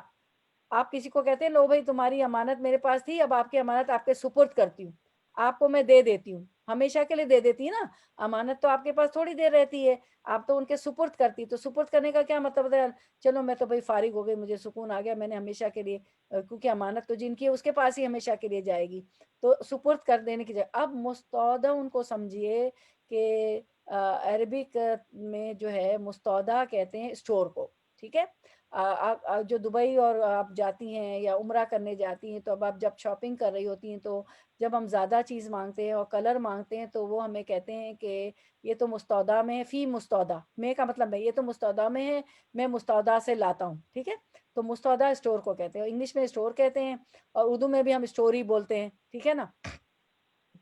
آپ کسی کو کہتے ہیں لو بھائی تمہاری امانت میرے پاس تھی، اب آپ کی امانت آپ کے سپرد کرتی ہوں، آپ کو میں دے دیتی ہوں، ہمیشہ کے لیے دے دیتی ہے نا. امانت تو آپ کے پاس تھوڑی دیر رہتی ہے، آپ تو ان کے سپرد کرتی. تو سپرد کرنے کا کیا مطلب ہے؟ چلو میں تو بھائی فارغ ہو گئی، مجھے سکون آ گیا، میں نے ہمیشہ کے لیے، کیونکہ امانت تو جن کی ہے اس کے پاس ہی ہمیشہ کے لیے جائے گی، تو سپرد کر دینے کی جگہ. اب مستودع ان کو سمجھیے کہ عربک میں جو ہے مستودع کہتے ہیں اسٹور کو. ٹھیک ہے، جو دبئی اور آپ جاتی ہیں یا عمرہ کرنے جاتی ہیں، تو اب آپ جب شاپنگ کر رہی ہوتی ہیں، تو جب ہم زیادہ چیز مانگتے ہیں اور کلر مانگتے ہیں، تو وہ ہمیں کہتے ہیں کہ یہ تو مستودع میں ہے. فی مستودع میں کا مطلب ہے یہ تو مستودع میں ہے، میں مستودع سے لاتا ہوں. ٹھیک ہے، تو مستودع اسٹور کو کہتے ہیں، انگلش میں اسٹور کہتے ہیں، اور اردو میں بھی ہم اسٹور ہی بولتے ہیں. ٹھیک ہے نا،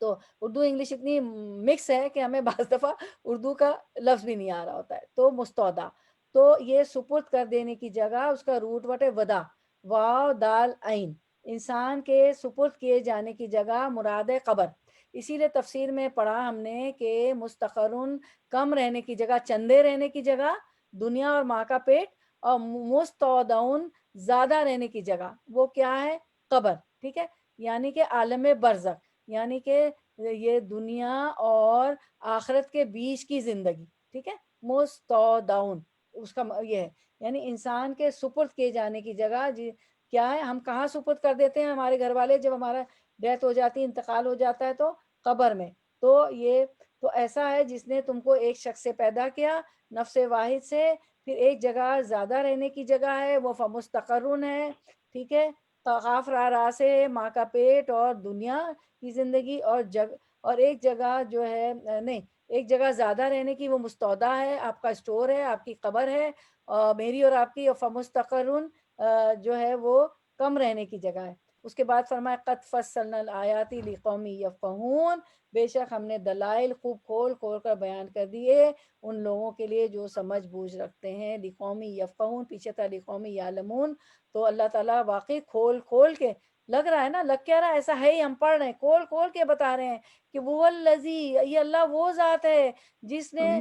تو اردو انگلش اتنی مکس ہے کہ ہمیں بعض دفعہ اردو کا لفظ بھی نہیں آ رہا ہوتا ہے. تو مستودع، تو یہ سپرد کر دینے کی جگہ، اس کا روٹ وٹ ہے ودا، واو دال عین. انسان کے سپرد کیے جانے کی جگہ مراد ہے قبر. اسی لیے تفسیر میں پڑھا ہم نے کہ مستقرن کم رہنے کی جگہ، چندے رہنے کی جگہ، دنیا اور ماں کا پیٹ، اور مستودعن زیادہ رہنے کی جگہ، وہ کیا ہے؟ قبر. ٹھیک ہے، یعنی کہ عالم برزخ، یعنی کہ یہ دنیا اور آخرت کے بیچ کی زندگی. ٹھیک ہے، مستودعن اس کا یہ ہے، یعنی انسان کے سپرد کیے جانے کی جگہ کیا ہے؟ ہم کہاں سپرد کر دیتے ہیں ہمارے گھر والے جب ہمارا ڈیتھ ہو جاتی ہے، انتقال ہو جاتا ہے؟ تو قبر میں. تو یہ تو ایسا ہے جس نے تم کو ایک شخص سے پیدا کیا، نفس واحد سے، پھر ایک جگہ زیادہ رہنے کی جگہ ہے، وہ فمستقرن ہے. ٹھیک ہے، قاف را سے ماں کا پیٹ اور دنیا کی زندگی، اور ایک جگہ جو ہے نہیں، ایک جگہ زیادہ رہنے کی، وہ مستودع ہے، آپ کا اسٹور ہے، آپ کی قبر ہے، میری اور آپ کی. فمستقرن جو ہے وہ کم رہنے کی جگہ ہے. اس کے بعد فرمایا قد فصلنا الآیات لقوم یفقہون، بے شک ہم نے دلائل خوب کھول کھول کر بیان کر دیے ان لوگوں کے لیے جو سمجھ بوجھ رکھتے ہیں. لقوم یفقہون، پیچھے تھا لقوم یعلمون. تو اللہ تعالیٰ واقعی کھول کھول کے، لگ رہا ہے نا، لگ کیا رہا ہے؟ ایسا ہے ہی، ہم پڑھ رہے ہیں، کھول کھول کے بتا رہے ہیں کہ وہ الذی، یہ اللہ وہ ذات ہے جس نے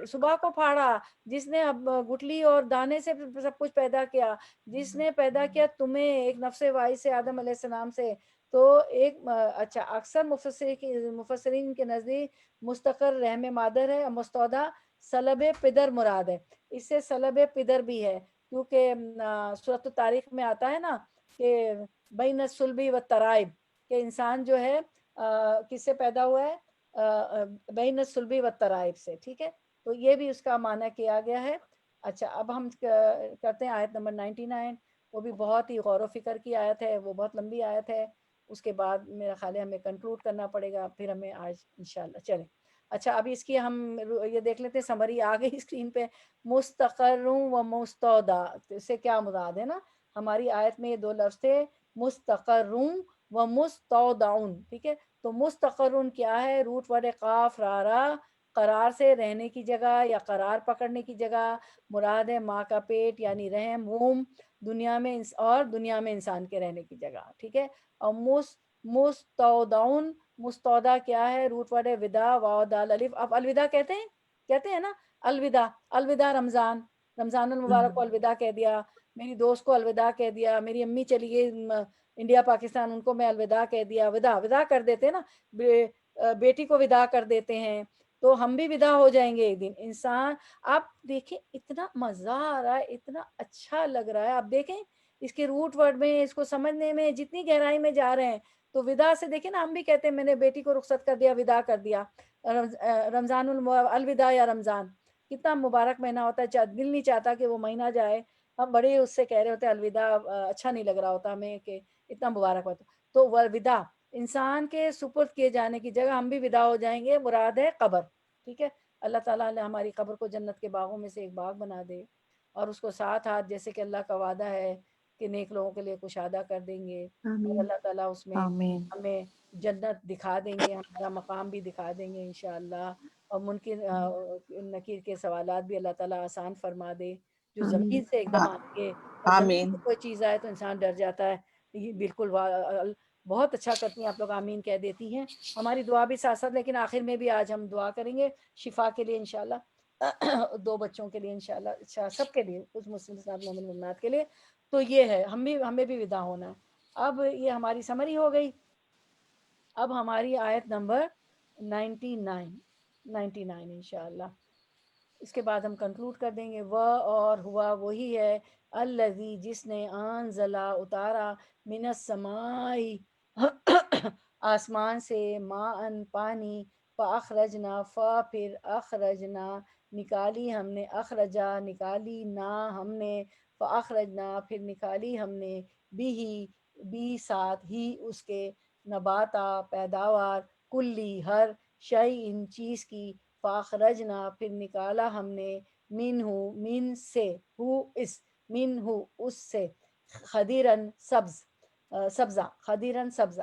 صبح کو پھاڑا، جس نے گٹلی اور دانے سے سب کچھ پیدا کیا، جس نے پیدا کیا تمہیں ایک نفس واحد سے، آدم علیہ السلام سے. تو ایک اچھا، اکثر مفسرین کے نزدیک مستقر رحم مادر ہے، مستودع سلب پدر مراد ہے. اس سے سلب پدر بھی ہے، کیونکہ سورۃ الطارق میں آتا ہے نا کہ بین الصلب والترائب، کہ انسان جو ہے کس سے پیدا ہوا ہے؟ بین الصلب والترائب سے. ٹھیک ہے، تو یہ بھی اس کا معنی کیا گیا ہے. اچھا، اب ہم کرتے ہیں آیت نمبر 99. وہ بھی بہت ہی غور و فکر کی آیت ہے، وہ بہت لمبی آیت ہے. اس کے بعد میرا خیال ہے ہمیں کنکلوڈ کرنا پڑے گا، پھر ہمیں آج انشاءاللہ چلیں. اچھا، ابھی اس کی ہم یہ دیکھ لیتے ہیں، سمری آ گئی اسکرین پہ. مستقر و مستودع، اس سے کیا مراد ہے نا؟ ہماری آیت میں یہ 2 لفظ تھے، مستقر و مستودعن. ٹھیک ہے، تو مستقر کیا ہے؟ روٹ ورڈ قاف را، قرار سے، رہنے کی جگہ یا قرار پکڑنے کی جگہ، مراد ہے ماں کا پیٹ یعنی رحم، ووم، دنیا میں اور دنیا میں انسان کے رہنے کی جگہ. ٹھیک ہے، اور مستودعن، مستودع کیا ہے؟ روٹ ورڈ ہے ودا، واو دال الف. اب الوداع کہتے ہیں نا، الوداع، الوداع رمضان المبارک کو الوداع کہہ دیا، میری دوست کو الوداع کہہ دیا، میری امی چلی گئی انڈیا پاکستان، ان کو میں الوداع کہہ دیا. وداع کر دیتے نا، بیٹی کو ودا کر دیتے ہیں تو ہم بھی ودا ہو جائیں گے ایک دن. انسان آپ دیکھیں اتنا مزہ آ رہا ہے, اتنا اچھا لگ رہا ہے. آپ دیکھیں اس کے روٹ ورڈ میں, اس کو سمجھنے میں جتنی گہرائی میں جا رہے ہیں. تو ودا سے دیکھیں نا, ہم بھی کہتے ہیں میں نے بیٹی کو رخصت کر دیا, ودا کر دیا. رمضان الوداع یا رمضان کتنا مبارک مہینہ ہوتا ہے, دل نہیں چاہتا کہ وہ مہینہ جائے. ہم بڑے اس سے کہہ رہے ہوتے ہیں الوداع, اچھا نہیں لگ رہا ہوتا ہمیں کہ اتنا مبارک ہوتا. تو وداع انسان کے سپرد کیے جانے کی جگہ ہم بھی ودا ہو جائیں گے, مراد ہے قبر. ٹھیک ہے, اللہ تعالیٰ نے ہماری قبر کو جنت کے باغوں میں سے ایک باغ بنا دے, اور اس کو 7 ہاتھ جیسے کہ اللہ کا وعدہ ہے کہ نیک لوگوں کے لیے کشادہ کر دیں گے, اور آمین. اللہ تعالیٰ اس میں آمین. ہمیں جنت دکھا دیں گے, ہمارا مقام بھی دکھا دیں گے انشاءاللہ. اور منکر نکیر کے سوالات بھی اللہ تعالیٰ آسان فرما دے, جو آمین. زمین سے ایک دم آئیں گے. اور زمین آمین. سے کوئی چیز آئے تو انسان ڈر جاتا ہے. یہ بالکل بہت اچھا کرتی ہیں آپ لوگ, آمین کہہ دیتی ہیں. ہماری دعا بھی ساتھ ساتھ, لیکن آخر میں بھی آج ہم دعا کریں گے شفا کے لیے انشاءاللہ, 2 بچوں کے لیے انشاءاللہ, سب کے لیے, کچھ مسلم مومن مومنات کے لیے. تو یہ ہے, ہمیں بھی ودا ہونا ہے. اب یہ ہماری سمری ہو گئی. اب ہماری آیت نمبر 99 انشاءاللہ, اس کے بعد ہم کنکلوڈ کر دیں گے. وہ اور ہوا وہی ہے, الذی جس نے, انزلا اتارا, من السمائی آسمان سے, ماء پانی, فاخرجنا پھر اخرجنا نکالی ہم نے, اخرجا نکالی, نا ہم نے, فاخرجنا پھر نکالی ہم نے, بھی ساتھ ہی اس کے, نباتا پیداوار, کلی ہر, شیء چیز کی, فاخرجنا پھر نکالا ہم نے, من سے, اس سے, خدیرن سبزہ, خدیرن سبزہ,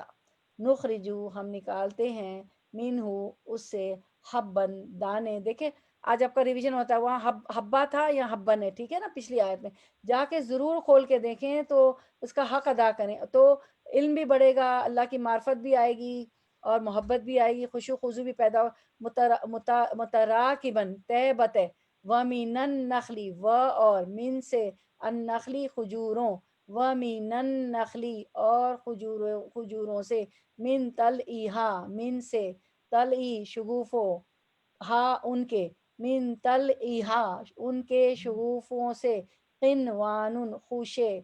نخرجو ہم نکالتے ہیں, اس سے, حبن دانے. دیکھیں آج آپ کا ریویژن ہوتا ہے, وہاں حبا تھا یا حبن ہے, ٹھیک ہے نا, پچھلی آیت میں جا کے ضرور کھول کے دیکھیں تو اس کا حق ادا کریں, تو علم بھی بڑھے گا, اللہ کی معرفت بھی آئے گی, اور محبت بھی آئے گی, خشوع خضوع بھی پیدا ہو. متراکبن طے بتے, وَمِنَ النَّخْلِ اور من سے, النخلی کھجوروں, وَمِنَ النَّخْلِ اور کھجوروں سے, من من سے, طلعی شگوفوں, ہا ان کے, من طلعہا ان کے شگوفوں سے, قنوان خوشے,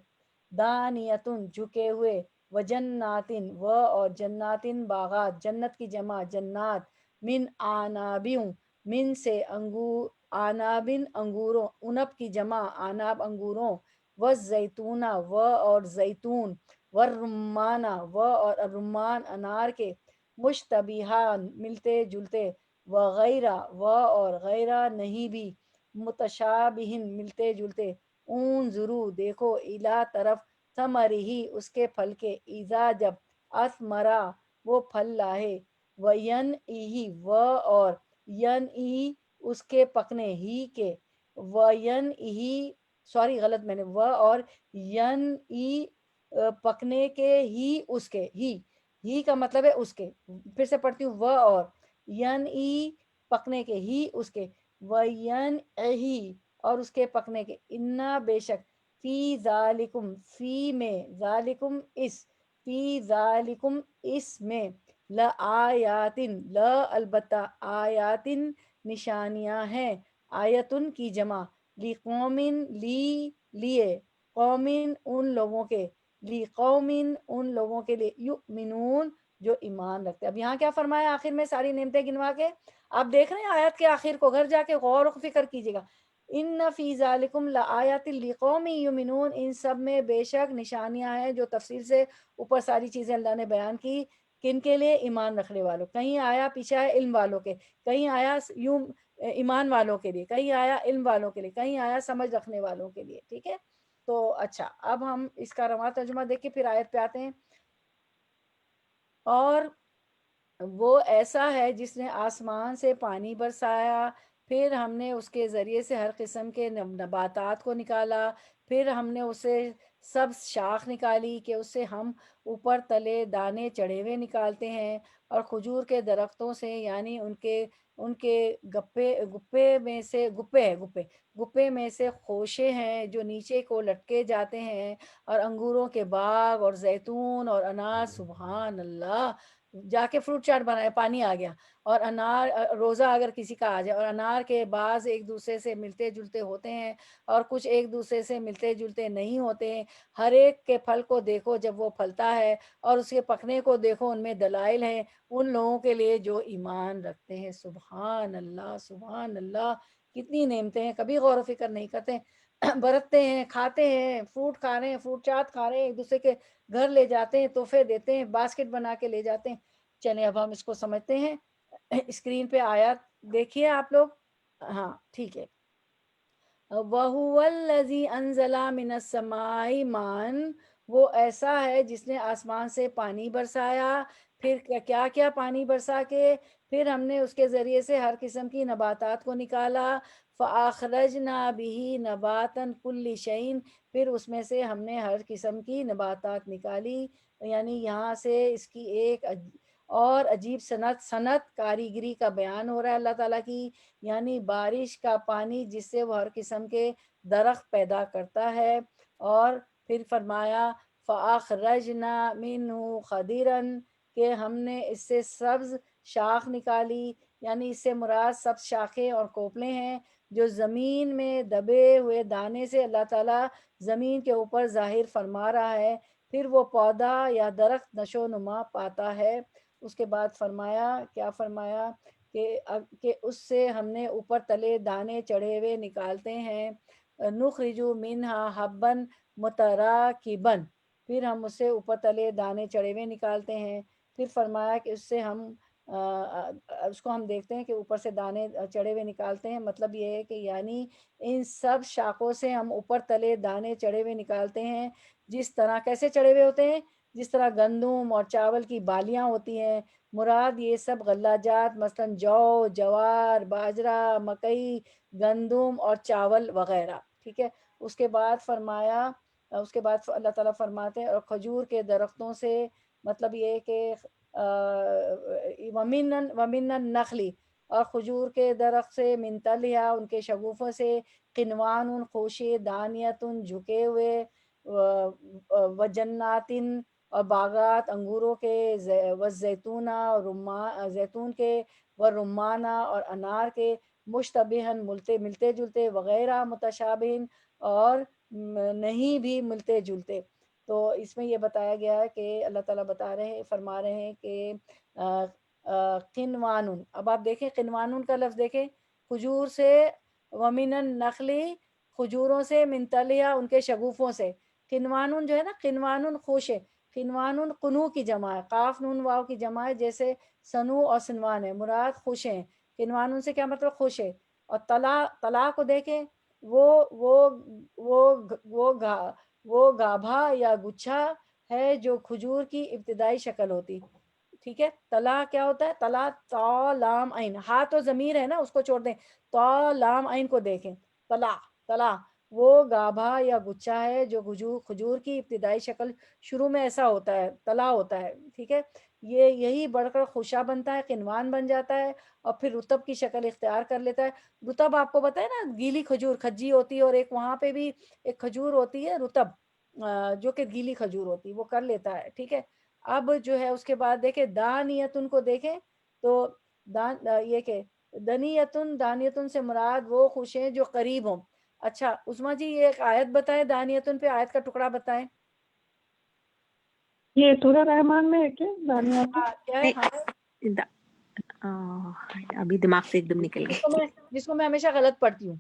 دانیتن جھکے ہوئے, وجناتن اور جناتن باغات, جنت کی جمع جنات, من آنابیوں من سے انگور, آنابن انگوروں, انب کی جمع آناب انگوروں, والزیتون اور زیتون, والرمان اور رمان انار کے, مشتبیہان ملتے جلتے, وغیرہ اور غیرہ نہیں بھی, متشابہن ملتے جلتے, انظروا دیکھو, الی طرف, ثمرہ اس کے پھل کے, اذا جب, اثمرا وہ پھل لاہے, وینعہ اور ینعی اس کے پکنے ہی کے, وینعہ سوری غلط میں نے, اور ینعی پکنے کے ہی اس کے, ہی کا مطلب ہے اس کے, پھر سے پڑھتی ہوں, اور ینعی پکنے کے ہی اس کے, وینعہ اور اس کے پکنے کے, انا بے شک, فی ذالکم فی میں, ذالکم اس, فی ذالکم اس میں, لآیاتن البتہ, آیاتن نشانیاں ہیں, آیتن کی جمع, لقومن لیے, قومن ان لوگوں کے, لقومن ان لوگوں کے لیے, یؤمنون جو ایمان رکھتے. اب یہاں کیا فرمایا آخر میں, ساری نعمتیں گنوا کے, آپ دیکھ رہے ہیں آیت کے آخر کو, گھر جا کے غور و فکر کیجیے گا. ان فی ذالکم لآیات لقوم یؤمنون, ان سب میں بے شک نشانیاں ہیں, جو تفصیل سے اوپر ساری چیزیں اللہ نے بیان کی, کن کے لیے, ایمان رکھنے والوں. کہیں آیا پیچھے ہے علم والوں کے, کہیں آیا یوں ایمان والوں کے لیے, کہیں آیا علم والوں کے لیے, کہیں آیا سمجھ رکھنے والوں کے لیے. ٹھیک ہے, تو اچھا, اب ہم اس کا رواں ترجمہ دیکھ کے پھر آیت پہ آتے ہیں. اور وہ ایسا ہے جس نے آسمان سے پانی برسایا, پھر ہم نے اس کے ذریعے سے ہر قسم کے نباتات کو نکالا, پھر ہم نے اسے سبز شاخ نکالی کہ اس سے ہم اوپر تلے دانے چڑھے ہوئے نکالتے ہیں, اور کھجور کے درختوں سے, یعنی ان کے گپے میں سے خوشے ہیں جو نیچے کو لٹکے جاتے ہیں, اور انگوروں کے باغ, اور زیتون اور انار, سبحان اللہ, جا کے فروٹ چاٹ بنایا پانی آ گیا، اور انار روزہ اگر کسی کا آ جائے، اور انار کے بعض ایک دوسرے سے ملتے جلتے ہوتے ہیں اور کچھ ایک دوسرے سے ملتے جلتے نہیں ہوتے ہیں، ہر ایک کے پھل کو دیکھو جب وہ پھلتا ہے اور اس کے پکنے کو دیکھو، ان میں دلائل ہیں ان لوگوں کے لیے جو ایمان رکھتے ہیں۔ سبحان اللہ سبحان اللہ، کتنی نعمتیں ہیں، کبھی غور و فکر نہیں کرتے ہیں، برتتے ہیں، کھاتے ہیں، فروٹ کھا رہے ہیں، فروٹ چاٹ کھا رہے ہیں، ایک دوسرے کے گھر لے جاتے ہیں، تحفے دیتے ہیں، باسکٹ بنا کے لے جاتے ہیں۔ چلیں اب ہم اس کو سمجھتے ہیں۔ اسکرین پہ آیات دیکھیے آپ لوگ، ہاں ٹھیک ہے۔ وَهُوَ الَّذِي أَنزَلَ مِنَ السَّمَاءِ مَاءً، وہ ایسا ہے جس نے آسمان سے پانی برسایا، پھر کیا کیا پانی برسا کے پھر ہم نے اس کے ذریعے سے ہر قسم کی نباتات کو نکالا، فَأَخْرَجْنَا بِهِ نَبَاتًا كُلِّ شَيْءٍ، پھر اس میں سے ہم نے ہر قسم کی نباتات نکالی۔ یعنی یہاں سے اس کی ایک اور عجیب صنعت کاریگری کا بیان ہو رہا ہے اللہ تعالیٰ کی، یعنی بارش کا پانی جس سے وہ ہر قسم کے درخت پیدا کرتا ہے۔ اور پھر فرمایا فَأَخْرَجْنَا مِنْهُ خَضِرًا، کہ ہم نے اس سے سبز شاخ نکالی، یعنی اس سے مراد سبز شاخیں اور کوپلیں ہیں جو زمین میں دبے ہوئے دانے سے اللہ تعالیٰ زمین کے اوپر ظاہر فرما رہا ہے، پھر وہ پودا یا درخت نشو و نما پاتا ہے۔ اس کے بعد فرمایا، کیا فرمایا کہ اس سے ہم نے اوپر تلے دانے چڑھے ہوئے نکالتے ہیں، نخرجو منہا حبن متراکبن، پھر ہم اس سے اوپر تلے دانے چڑھے ہوئے نکالتے ہیں۔ پھر فرمایا کہ اس سے ہم اس کو ہم دیکھتے ہیں کہ اوپر سے دانے چڑھے ہوئے نکالتے ہیں، مطلب یہ ہے کہ یعنی ان سب شاخوں سے ہم اوپر تلے دانے چڑھے ہوئے نکالتے ہیں، جس طرح کیسے چڑھے ہوئے ہوتے ہیں، جس طرح گندم اور چاول کی بالیاں ہوتی ہیں، مراد یہ سب غلہ جات مثلاً جو، جوار، باجرہ، مکئی، گندم اور چاول وغیرہ، ٹھیک ہے۔ اس کے بعد فرمایا، اس کے بعد اللہ تعالیٰ فرماتے ہیں اور کھجور کے درختوں سے، مطلب یہ کہ وَمِنَ النَّخْلِ، اور کھجور کے درخت سے، من طلحہ، ان کے شگوفوں سے، قنوان، خوشے، دانیتن، جھکے ہوئے، وجناتن، اور باغات انگوروں کے، والزیتونہ، اور زیتون کے، والرمانہ، اور انار کے، مشتبہن، ملتے جلتے، وغیرہ متشابہن، اور نہیں بھی ملتے جلتے۔ تو اس میں یہ بتایا گیا ہے کہ اللہ تعالیٰ فرما رہے ہیں کہ قنوان، اب آپ دیکھیں قنوان کا لفظ دیکھیں، کھجور سے، ومن النخل، کھجوروں سے، من طلحہ، ان کے شگوفوں سے، قنوان جو ہے نا، قنوان خوش ہے، قنوان قنو کی جمع ہے، قاف نون واو کی جمع ہے، جیسے سنو اور سنوان ہے، مراد خوش ہیں۔ قنوان سے کیا مطلب خوش ہے۔ اور طلا کو دیکھیں، وہ گابھا یا گچھا ہے جو کھجور کی ابتدائی شکل ہوتی، ٹھیک ہے۔ طلا کیا ہوتا ہے، طلا تا لام عین، ہاں تو ضمیر ہے نا، اس کو چھوڑ دیں، تا لام عین کو دیکھیں، طلا وہ گابھا یا گچھا ہے جو کھجور کی ابتدائی شکل، شروع میں ایسا ہوتا ہے، طلا ہوتا ہے، ٹھیک ہے۔ یہی بڑھ کر خوشہ بنتا ہے، قنوان بن جاتا ہے، اور پھر رطب کی شکل اختیار کر لیتا ہے۔ رطب آپ کو پتہ ہے نا، گیلی کھجور کھجی ہوتی ہے، اور ایک وہاں پہ بھی ایک کھجور ہوتی ہے رطب، جو کہ گیلی کھجور ہوتی ہے، وہ کر لیتا ہے، ٹھیک ہے۔ اب جو ہے اس کے بعد دیکھیں دانیتن کو دیکھیں، تو یہ کہ دانیتن سے مراد وہ خوش ہیں جو قریب ہوں۔ اچھا عثما جی یہ ایک آیت بتائیں، دانیتن پہ آیت کا ٹکڑا بتائیں۔ یہ سورہ رحمان میں ہے کیا دانیات؟ کیا ہے؟ ہاں ابھی دماغ سے ایک دم نکل گئی۔ جس کو میں ہمیشہ غلط پڑھتی ہوں،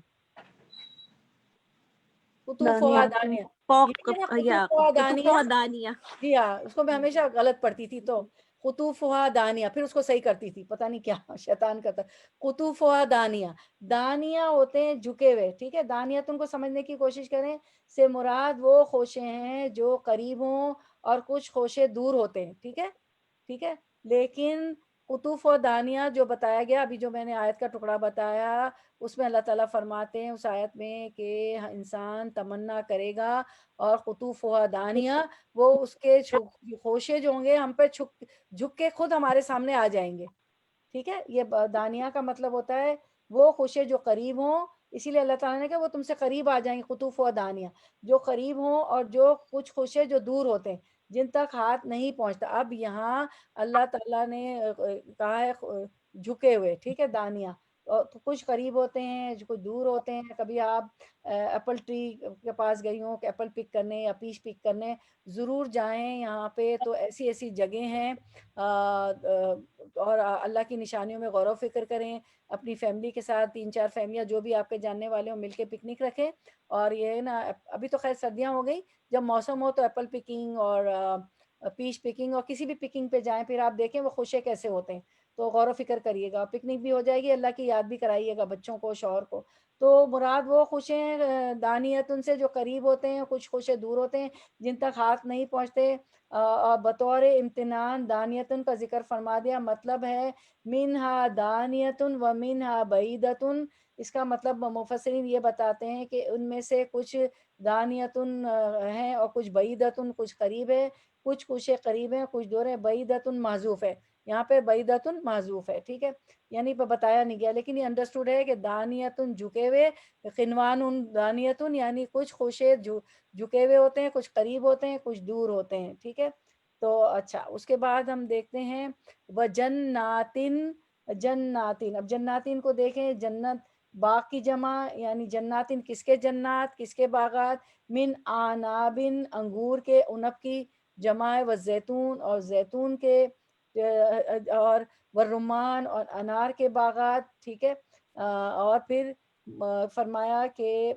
قطوفها دانیہ، قطوفها دانیہ، جی ہاں، اس کو میں ہمیشہ غلط پڑھتی تھی، تو قطوفها دانیہ، پھر اس کو صحیح کرتی تھی، پتہ نہیں کیا شیطان کرتا۔ قطوفها دانیہ، دانیہ ہوتے ہیں جھکے ہوئے، ٹھیک ہے۔ دانیہ تم کو سمجھنے کی کوشش کریں، سے مراد وہ خوشے ہیں جو قریب ہوں اور کچھ خوشے دور ہوتے ہیں، ٹھیک ہے، ٹھیک ہے۔ لیکن قطوف و دانیہ جو بتایا گیا، ابھی جو میں نے آیت کا ٹکڑا بتایا، اس میں اللہ تعالیٰ فرماتے ہیں اس آیت میں کہ انسان تمنا کرے گا، اور قطوف و دانیہ، وہ اس کے خوشے جو ہوں گے ہم پہ جھک کے خود ہمارے سامنے آ جائیں گے، ٹھیک ہے۔ یہ دانیہ کا مطلب ہوتا ہے وہ خوشے جو قریب ہوں، اسی لیے اللہ تعالیٰ نے کہا وہ تم سے قریب آ جائیں گے، قطوف و دانیہ، جو قریب ہوں، اور جو کچھ خوشے جو دور ہوتے ہیں۔ جن تک ہاتھ نہیں پہنچتا. اب یہاں اللہ تعالیٰ نے کہا ہے جھکے ہوئے, ٹھیک ہے, دانیاں, اور کچھ قریب ہوتے ہیں کچھ دور ہوتے ہیں. کبھی آپ ایپل ٹری کے پاس گئی ہوں کہ ایپل پک کرنے یا پیچ پک کرنے, ضرور جائیں یہاں پہ. تو ایسی ایسی جگہیں ہیں, اور اللہ کی نشانیوں میں غور و فکر کریں. اپنی فیملی کے ساتھ 3-4 فیملیاں جو بھی آپ کے جاننے والے ہوں مل کے پکنک رکھیں. اور یہ نا ابھی تو خیر سردیاں ہو گئی, جب موسم ہو تو ایپل پکنگ اور پیچ پکنگ اور کسی بھی پکنگ پہ جائیں, پھر آپ دیکھیں وہ خوشے کیسے ہوتے ہیں. تو غور و فکر کریے گا, پکنک بھی ہو جائے گی, اللہ کی یاد بھی کرائیے گا بچوں کو, شوہر کو. تو مراد وہ خوشیں دانیتن سے جو قریب ہوتے ہیں, کچھ خوشے دور ہوتے ہیں جن تک ہاتھ نہیں پہنچتے. بطور امتنان دانیتن کا ذکر فرما دیا. مطلب ہے منہا دانیتن و منہا بعیدتن. اس کا مطلب مفسرین یہ بتاتے ہیں کہ ان میں سے کچھ دانیتن ہیں اور کچھ بعیدتن, کچھ قریب ہے, کچھ خوشے قریب ہیں کچھ دور ہیں. بعیدتن معذوف ہے یہاں پہ, بعیدتن معذوف ہے, ٹھیک ہے, یعنی بتایا نہیں گیا, لیکن یہ انڈرسٹوڈ ہے کہ دانیتن جھکے ہوئے, قنوان دانیتن یعنی کچھ خوشے جھکے ہوئے ہوتے ہیں, کچھ قریب ہوتے ہیں, کچھ دور ہوتے ہیں, ٹھیک ہے. تو اچھا, اس کے بعد ہم دیکھتے ہیں وجناتن. جناتن, اب جناتن کو دیکھیں, جنت باغ کی جمع, یعنی جناتن کس کے جنات, کس کے باغات. من آنابن, انگور کے, عنب کی جمع ہے. والزیتون, اور زیتون کے, اور والرمان, اور انار کے باغات, ٹھیک ہے. اور پھر فرمایا کہ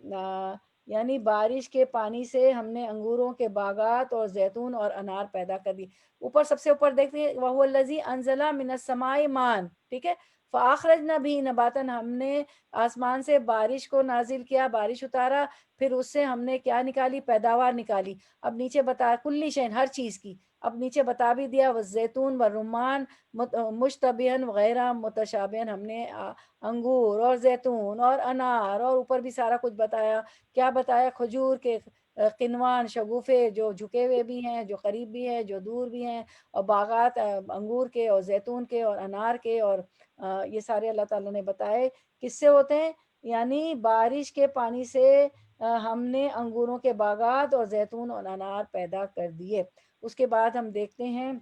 یعنی بارش کے پانی سے ہم نے انگوروں کے باغات اور زیتون اور انار پیدا کر دی. اوپر سب سے اوپر دیکھتے ہیں وَهُوَ الَّذِي أَنزَلَ مِنَ السَّمَاءِ مَاءً, ٹھیک ہے. فَأَخْرَجْنَا بِهِ نَبَاتًا, ہم نے آسمان سے بارش کو نازل کیا, بارش اتارا, پھر اس سے ہم نے کیا نکالی, پیداوار نکالی. اب نیچے بتا کلی شین, ہر چیز کی, اب نیچے بتا بھی دیا والزیتون والرمان مشتبہن وغیرہ متشابہن, ہم نے انگور اور زیتون اور انار, اور اوپر بھی سارا کچھ بتایا. کیا بتایا, کھجور کے قنوان شگوفے, جو جھکے ہوئے بھی ہیں, جو قریب بھی ہیں, جو دور بھی ہیں, اور باغات انگور کے اور زیتون کے اور انار کے, اور یہ سارے اللہ تعالیٰ نے بتائے کس سے ہوتے ہیں, یعنی بارش کے پانی سے ہم نے انگوروں کے باغات اور زیتون اور انار پیدا کر دیے. اس کے بعد ہم دیکھتے ہیں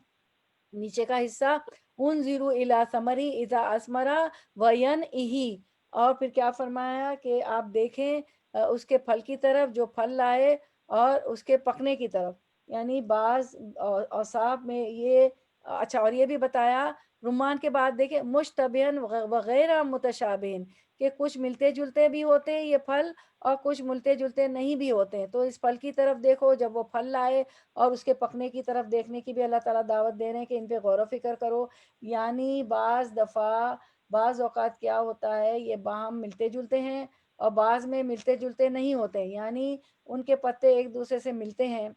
نیچے کا حصہ, انظروا الی ثمری اذا اثمر وینعہ, اور پھر کیا فرمایا کہ آپ دیکھیں اس کے پھل کی طرف جو پھل لائے, اور اس کے پکنے کی طرف. یعنی بعض اوصاف میں یہ اچھا, اور یہ بھی بتایا رمان کے بعد دیکھیں مشتبہن وغیرہ متشابہن, کہ کچھ ملتے جلتے بھی ہوتے ہیں یہ پھل, اور کچھ ملتے جلتے نہیں بھی ہوتے ہیں. تو اس پھل کی طرف دیکھو جب وہ پھل لائے, اور اس کے پکنے کی طرف دیکھنے کی بھی اللہ تعالیٰ دعوت دے رہے ہیں کہ ان پہ غور و فکر کرو. یعنی بعض دفعہ بعض اوقات کیا ہوتا ہے, یہ باہم ملتے جلتے ہیں اور بعض میں ملتے جلتے نہیں ہوتے, یعنی ان کے پتے ایک دوسرے سے ملتے ہیں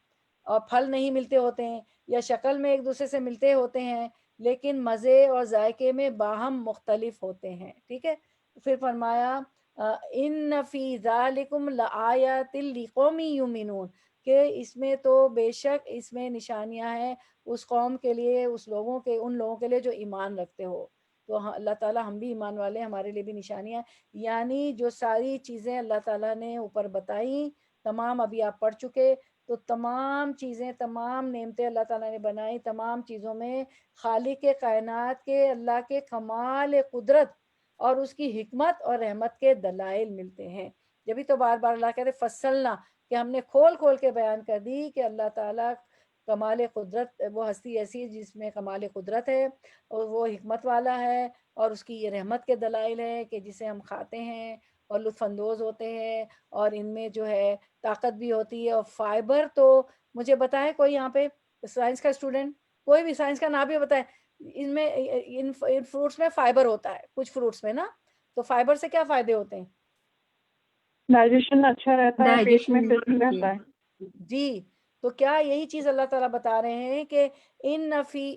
اور پھل نہیں ملتے ہوتے ہیں, یا شکل میں ایک دوسرے سے ملتے ہوتے ہیں لیکن مزے اور ذائقے میں باہم مختلف ہوتے ہیں, ٹھیک ہے. پھر فرمایا ان فی ذالکم لآیات لقوم یؤمنون, کہ اس میں تو بے شک اس میں نشانیاں ہیں اس قوم کے لیے, اس لوگوں کے, ان لوگوں کے لیے جو ایمان رکھتے ہو. تو اللہ تعالیٰ ہم بھی ایمان والے, ہمارے لیے بھی نشانیاں. یعنی جو ساری چیزیں اللہ تعالیٰ نے اوپر بتائیں تمام ابھی آپ پڑھ چکے, تو تمام چیزیں, تمام نعمتیں اللہ تعالیٰ نے بنائی. تمام چیزوں میں خالق کائنات کے اللہ کے کمال قدرت اور اس کی حکمت اور رحمت کے دلائل ملتے ہیں. جبھی تو بار بار اللہ کہتے فصلنا, کہ ہم نے کھول کھول کے بیان کر دی کہ اللہ تعالیٰ کمال قدرت, وہ ہستی ایسی ہے جس میں کمال قدرت ہے, اور وہ حکمت والا ہے, اور اس کی یہ رحمت کے دلائل ہے کہ جسے ہم کھاتے ہیں اور لطف اندوز ہوتے ہیں, اور ان میں جو ہے طاقت بھی ہوتی ہے. اور فائبر تو مجھے بتائیں کوئی یہاں پہ سائنس کا اسٹوڈنٹ, کوئی بھی سائنس کا نام بھی بتائے, ان میں ان فروٹس میں فائبر ہوتا ہے, کچھ فروٹس میں نا, تو فائبر سے کیا فائدے ہوتے ہیں؟ ڈائجیشن اچھا رہتا ہے, پیٹ میں ڈائجیشن فٹ رہتا ہے. جی, تو کیا یہی چیز اللہ تعالیٰ بتا رہے ہیں کہ ان فی,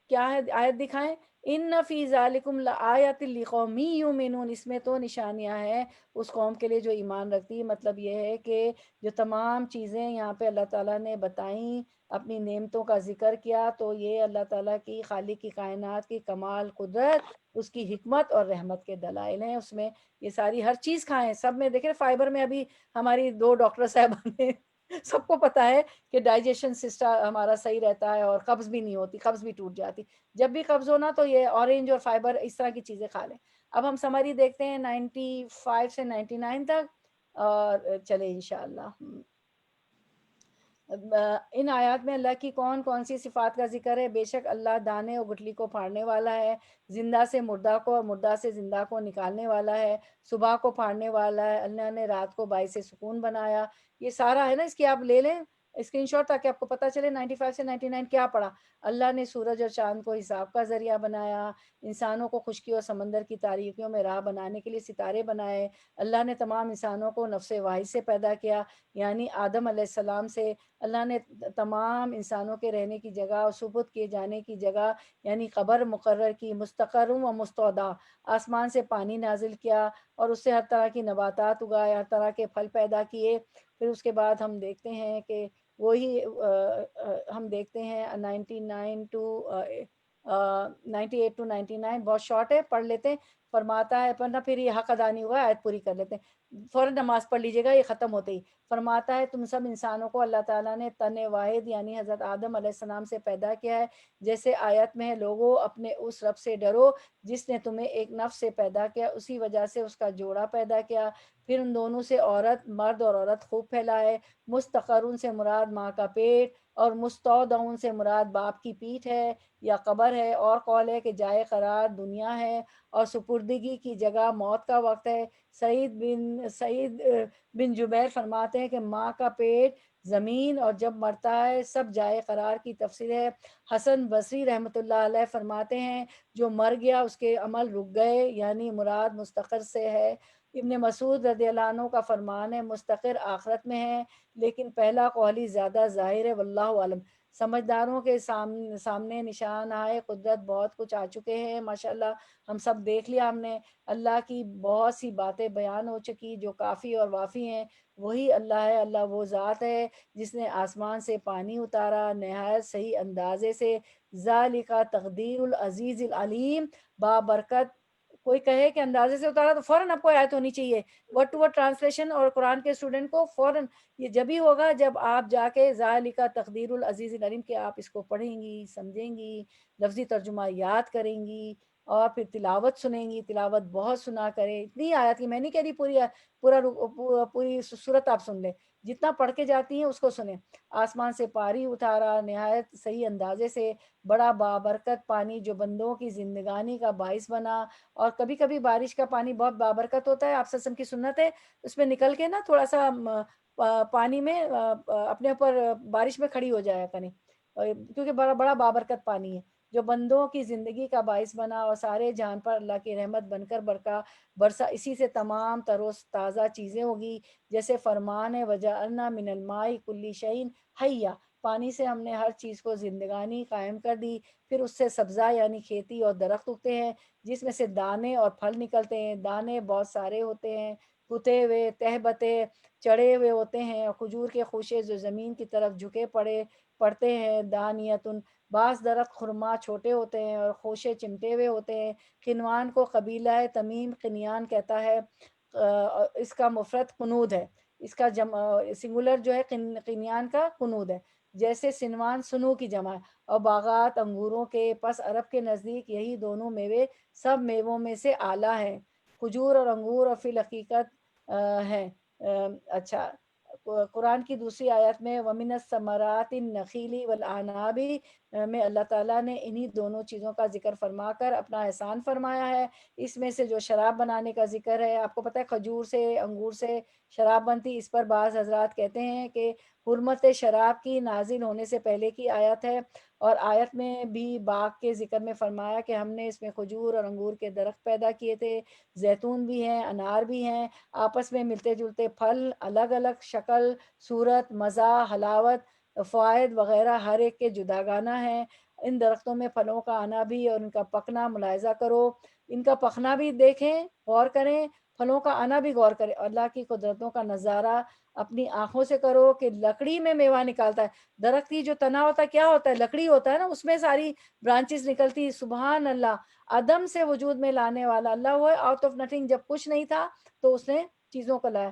کیا ہے آیت دکھائیں, ان فی ذالکم لآیات لقوم یؤمنون, اس میں تو نشانیاں ہیں اس قوم کے لیے جو ایمان رکھتی ہے. مطلب یہ ہے کہ جو تمام چیزیں یہاں پہ اللہ تعالیٰ نے بتائیں, اپنی نعمتوں کا ذکر کیا, تو یہ اللہ تعالیٰ کی خالق کی کائنات کی کمال قدرت, اس کی حکمت اور رحمت کے دلائل ہیں. اس میں یہ ساری ہر چیز کھائیں, سب میں دیکھیں فائبر میں ابھی ہماری 2 ڈاکٹر صاحبان نے سب کو پتہ ہے کہ ڈائجیشن سسٹم ہمارا صحیح رہتا ہے اور قبض بھی نہیں ہوتی، قبض بھی ٹوٹ جاتی. جب بھی قبض ہونا تو یہ اورنج اور فائبر اس طرح کی چیزیں کھا لیں. اب ہم سمری دیکھتے ہیں 95 سے 99 تک، اور چلے انشاءاللہ. ان آیات میں اللہ کی کون کون سی صفات کا ذکر ہے؟ بے شک اللہ دانے اور گٹھلی کو پھاڑنے والا ہے، زندہ سے مردہ کو اور مردہ سے زندہ کو نکالنے والا ہے، صبح کو پھاڑنے والا ہے، اللہ نے رات کو باعث سکون بنایا. یہ سارا ہے نا، اس کی آپ لے لیں اسکرین شاٹ تاکہ آپ کو پتہ چلے 95 سے 99 کیا پڑھا. اللہ نے سورج اور چاند کو حساب کا ذریعہ بنایا، انسانوں کو خشکی اور سمندر کی تاریکیوں میں راہ بنانے کے لیے ستارے بنائے. اللہ نے تمام انسانوں کو نفس واحد سے پیدا کیا، یعنی آدم علیہ السلام سے. اللہ نے تمام انسانوں کے رہنے کی جگہ اور ثبوت کیے جانے کی جگہ یعنی قبر مقرر کی، مستقر و مستودع. آسمان سے پانی نازل کیا اور اس سے ہر طرح کی نباتات اگائے، ہر طرح کے پھل پیدا کیے. پھر اس کے بعد ہم دیکھتے ہیں کہ وہی ہم دیکھتے ہیں 99 ٹو 98 ٹو 99 بہت شارٹ ہے، پڑھ لیتے ہیں. فرماتا ہے ورنہ پھر یہ حق ادا نہیں ہوا، آیت پوری کر لیتے ہیں، فوراً نماز پڑھ لیجیے گا یہ ختم ہوتے ہی. فرماتا ہے تم سب انسانوں کو اللہ تعالیٰ نے تن واحد یعنی حضرت آدم علیہ السلام سے پیدا کیا ہے. جیسے آیت میں ہے لوگوں اپنے اس رب سے ڈرو جس نے تمہیں ایک نفس سے پیدا کیا، اسی وجہ سے اس کا جوڑا پیدا کیا، پھر ان دونوں سے عورت، مرد اور عورت خوب پھیلائے. مستقرون سے مراد ماں کا پیٹ اور مستودعون سے مراد باپ کی پیٹھ ہے یا قبر ہے. اور قول ہے کہ جائے قرار دنیا ہے اور سپردگی کی جگہ موت کا وقت ہے. سعید بن جبیر فرماتے ہیں کہ ماں کا پیٹ زمین اور جب مرتا ہے سب جائے قرار کی تفسیر ہے. حسن بصری رحمۃ اللہ علیہ فرماتے ہیں جو مر گیا اس کے عمل رک گئے، یعنی مراد مستقر سے ہے. ابن مسعود رضی اللہ عنہ کا فرمان ہے مستقر آخرت میں ہے، لیکن پہلا قول ہی زیادہ ظاہر ہے، واللہ عالم. سمجھداروں کے سامنے نشان آئے قدرت بہت کچھ آ چکے ہیں ماشاءاللہ. ہم سب دیکھ لیا، ہم نے اللہ کی بہت سی باتیں بیان ہو چکی جو کافی اور وافی ہیں. وہی اللہ ہے، اللہ وہ ذات ہے جس نے آسمان سے پانی اتارا نہایت صحیح اندازے سے. ذالک تقدیر العزیز العلیم، بابرکت. کوئی کہے کہ اندازے سے اتارا تو فوراً آپ کو آیت ہونی چاہیے ورڈ ٹو ورڈ ٹرانسلیشن، اور قرآن کے اسٹوڈنٹ کو فوراً یہ جبھی ہوگا جب آپ جا کے ذالک تقدیر العزیز العلیم کہ آپ اس کو پڑھیں گی، سمجھیں گی، لفظی ترجمہ یاد کریں گی اور پھر تلاوت سنیں گی. تلاوت بہت سنا کریں. اتنی آیت کی میں نہیں کہہ رہی پوری صورت آپ سن لیں، جتنا پڑھ کے جاتی ہیں اس کو سنیں. آسمان سے پانی اتارا نہایت صحیح اندازے سے، بڑا بابرکت پانی جو بندوں کی زندگانی کا باعث بنا. اور کبھی کبھی بارش کا پانی بہت بابرکت ہوتا ہے. آپ صلی اللہ علیہ وسلم کی سنت ہے اس میں نکل کے نا تھوڑا سا پانی میں اپنے اوپر بارش میں کھڑی ہو جایا کریں، کیونکہ بڑا بڑا بابرکت پانی ہے جو بندوں کی زندگی کا باعث بنا اور سارے جہان پر اللہ کی رحمت بن کر برسا. اسی سے تمام تر و تازہ چیزیں ہوگی، جیسے فرمان ہے وجعلنا من الماء کل شیء حیا، پانی سے ہم نے ہر چیز کو زندگانی قائم کر دی. پھر اس سے سبزہ یعنی کھیتی اور درخت اگتے ہیں جس میں سے دانے اور پھل نکلتے ہیں. دانے بہت سارے ہوتے ہیں، پھوٹے ہوئے، تہ بتے، چڑھے ہوئے ہوتے ہیں. اور کھجور کے خوشے جو زمین کی طرف جھکے پڑتے ہیں. دانیتن، بعض درخت خرما چھوٹے ہوتے ہیں اور خوشے چمٹے ہوئے ہوتے ہیں. قنوان کو قبیلہ تمیم قنیان کہتا ہے. اس کا مفرد قنود ہے، اس کا سنگولر جو ہے قنیان کا قنود ہے. جیسے سنوان سنو کی جمع ہے. اور باغات انگوروں کے، پس عرب کے نزدیک یہی دونوں میوے سب میووں میں سے اعلیٰ ہیں. کھجور اور انگور اور فی الحقیقت ہیں. اچھا، قرآن کی دوسری آیت میں وَمِنَ الثَّمَرَاتِ النَّخِيلِ وَالْأَعْنَابِ میں اللہ تعالیٰ نے انہی دونوں چیزوں کا ذکر فرما کر اپنا احسان فرمایا ہے. اس میں سے جو شراب بنانے کا ذکر ہے، آپ کو پتہ ہے کھجور سے، انگور سے شراب بنتی. اس پر بعض حضرات کہتے ہیں کہ حرمت شراب کی نازل ہونے سے پہلے کی آیت ہے، اور آیت میں بھی باغ کے ذکر میں فرمایا کہ ہم نے اس میں کھجور اور انگور کے درخت پیدا کیے تھے. زیتون بھی ہیں، انار بھی ہیں، آپس میں ملتے جلتے پھل، الگ الگ شکل، صورت، مزہ، حلاوت، فوائد وغیرہ ہر ایک کے جداگانہ ہیں. ان درختوں میں پھلوں کا آنا بھی اور ان کا پکنا ملاحظہ کرو، ان کا پکنا بھی دیکھیں، غور کریں، پھلوں کا آنا بھی غور کریں. اللہ کی قدرتوں کا نظارہ اپنی آنکھوں سے کرو کہ لکڑی میں میوہ نکالتا ہے. درخت کی جو تنا ہوتا ہے کیا ہوتا ہے؟ لکڑی ہوتا ہے نا، اس میں ساری برانچز نکلتی. سبحان اللہ، عدم سے وجود میں لانے والا اللہ وہ ہے. آؤٹ آف نتھنگ، جب کچھ نہیں تھا تو اس نے چیزوں کو لایا.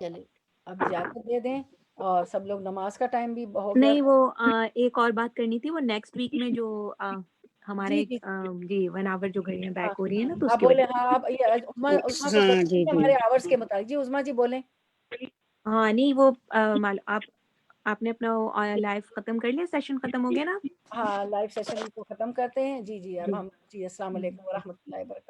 چلے اب اجازت دے دیں اور سب لوگ نماز کا ٹائم بھی ہو گیا. نہیں وہ ایک اور بات کرنی تھی، وہ نیکسٹ ویک میں جو ہمارے جی جی 1 آور جو گھڑیاں ہاں بیک ہو رہی ہیں نا تو اس آپ کی بولیں. وجہ ہاں آپ یہ عظما کو ہاں جی جی ہمارے آورس کے مطابق. جی عظما جی بولیں. ہاں نہیں وہ آپ نے اپنا لائف ختم کر لیا، سیشن ختم ہو گیا نا؟ ہاں لائیو سیشن کو ختم کرتے ہیں. جی اب ہم جی السلام جی علیکم ورحمۃ اللہ وبرکاتہ.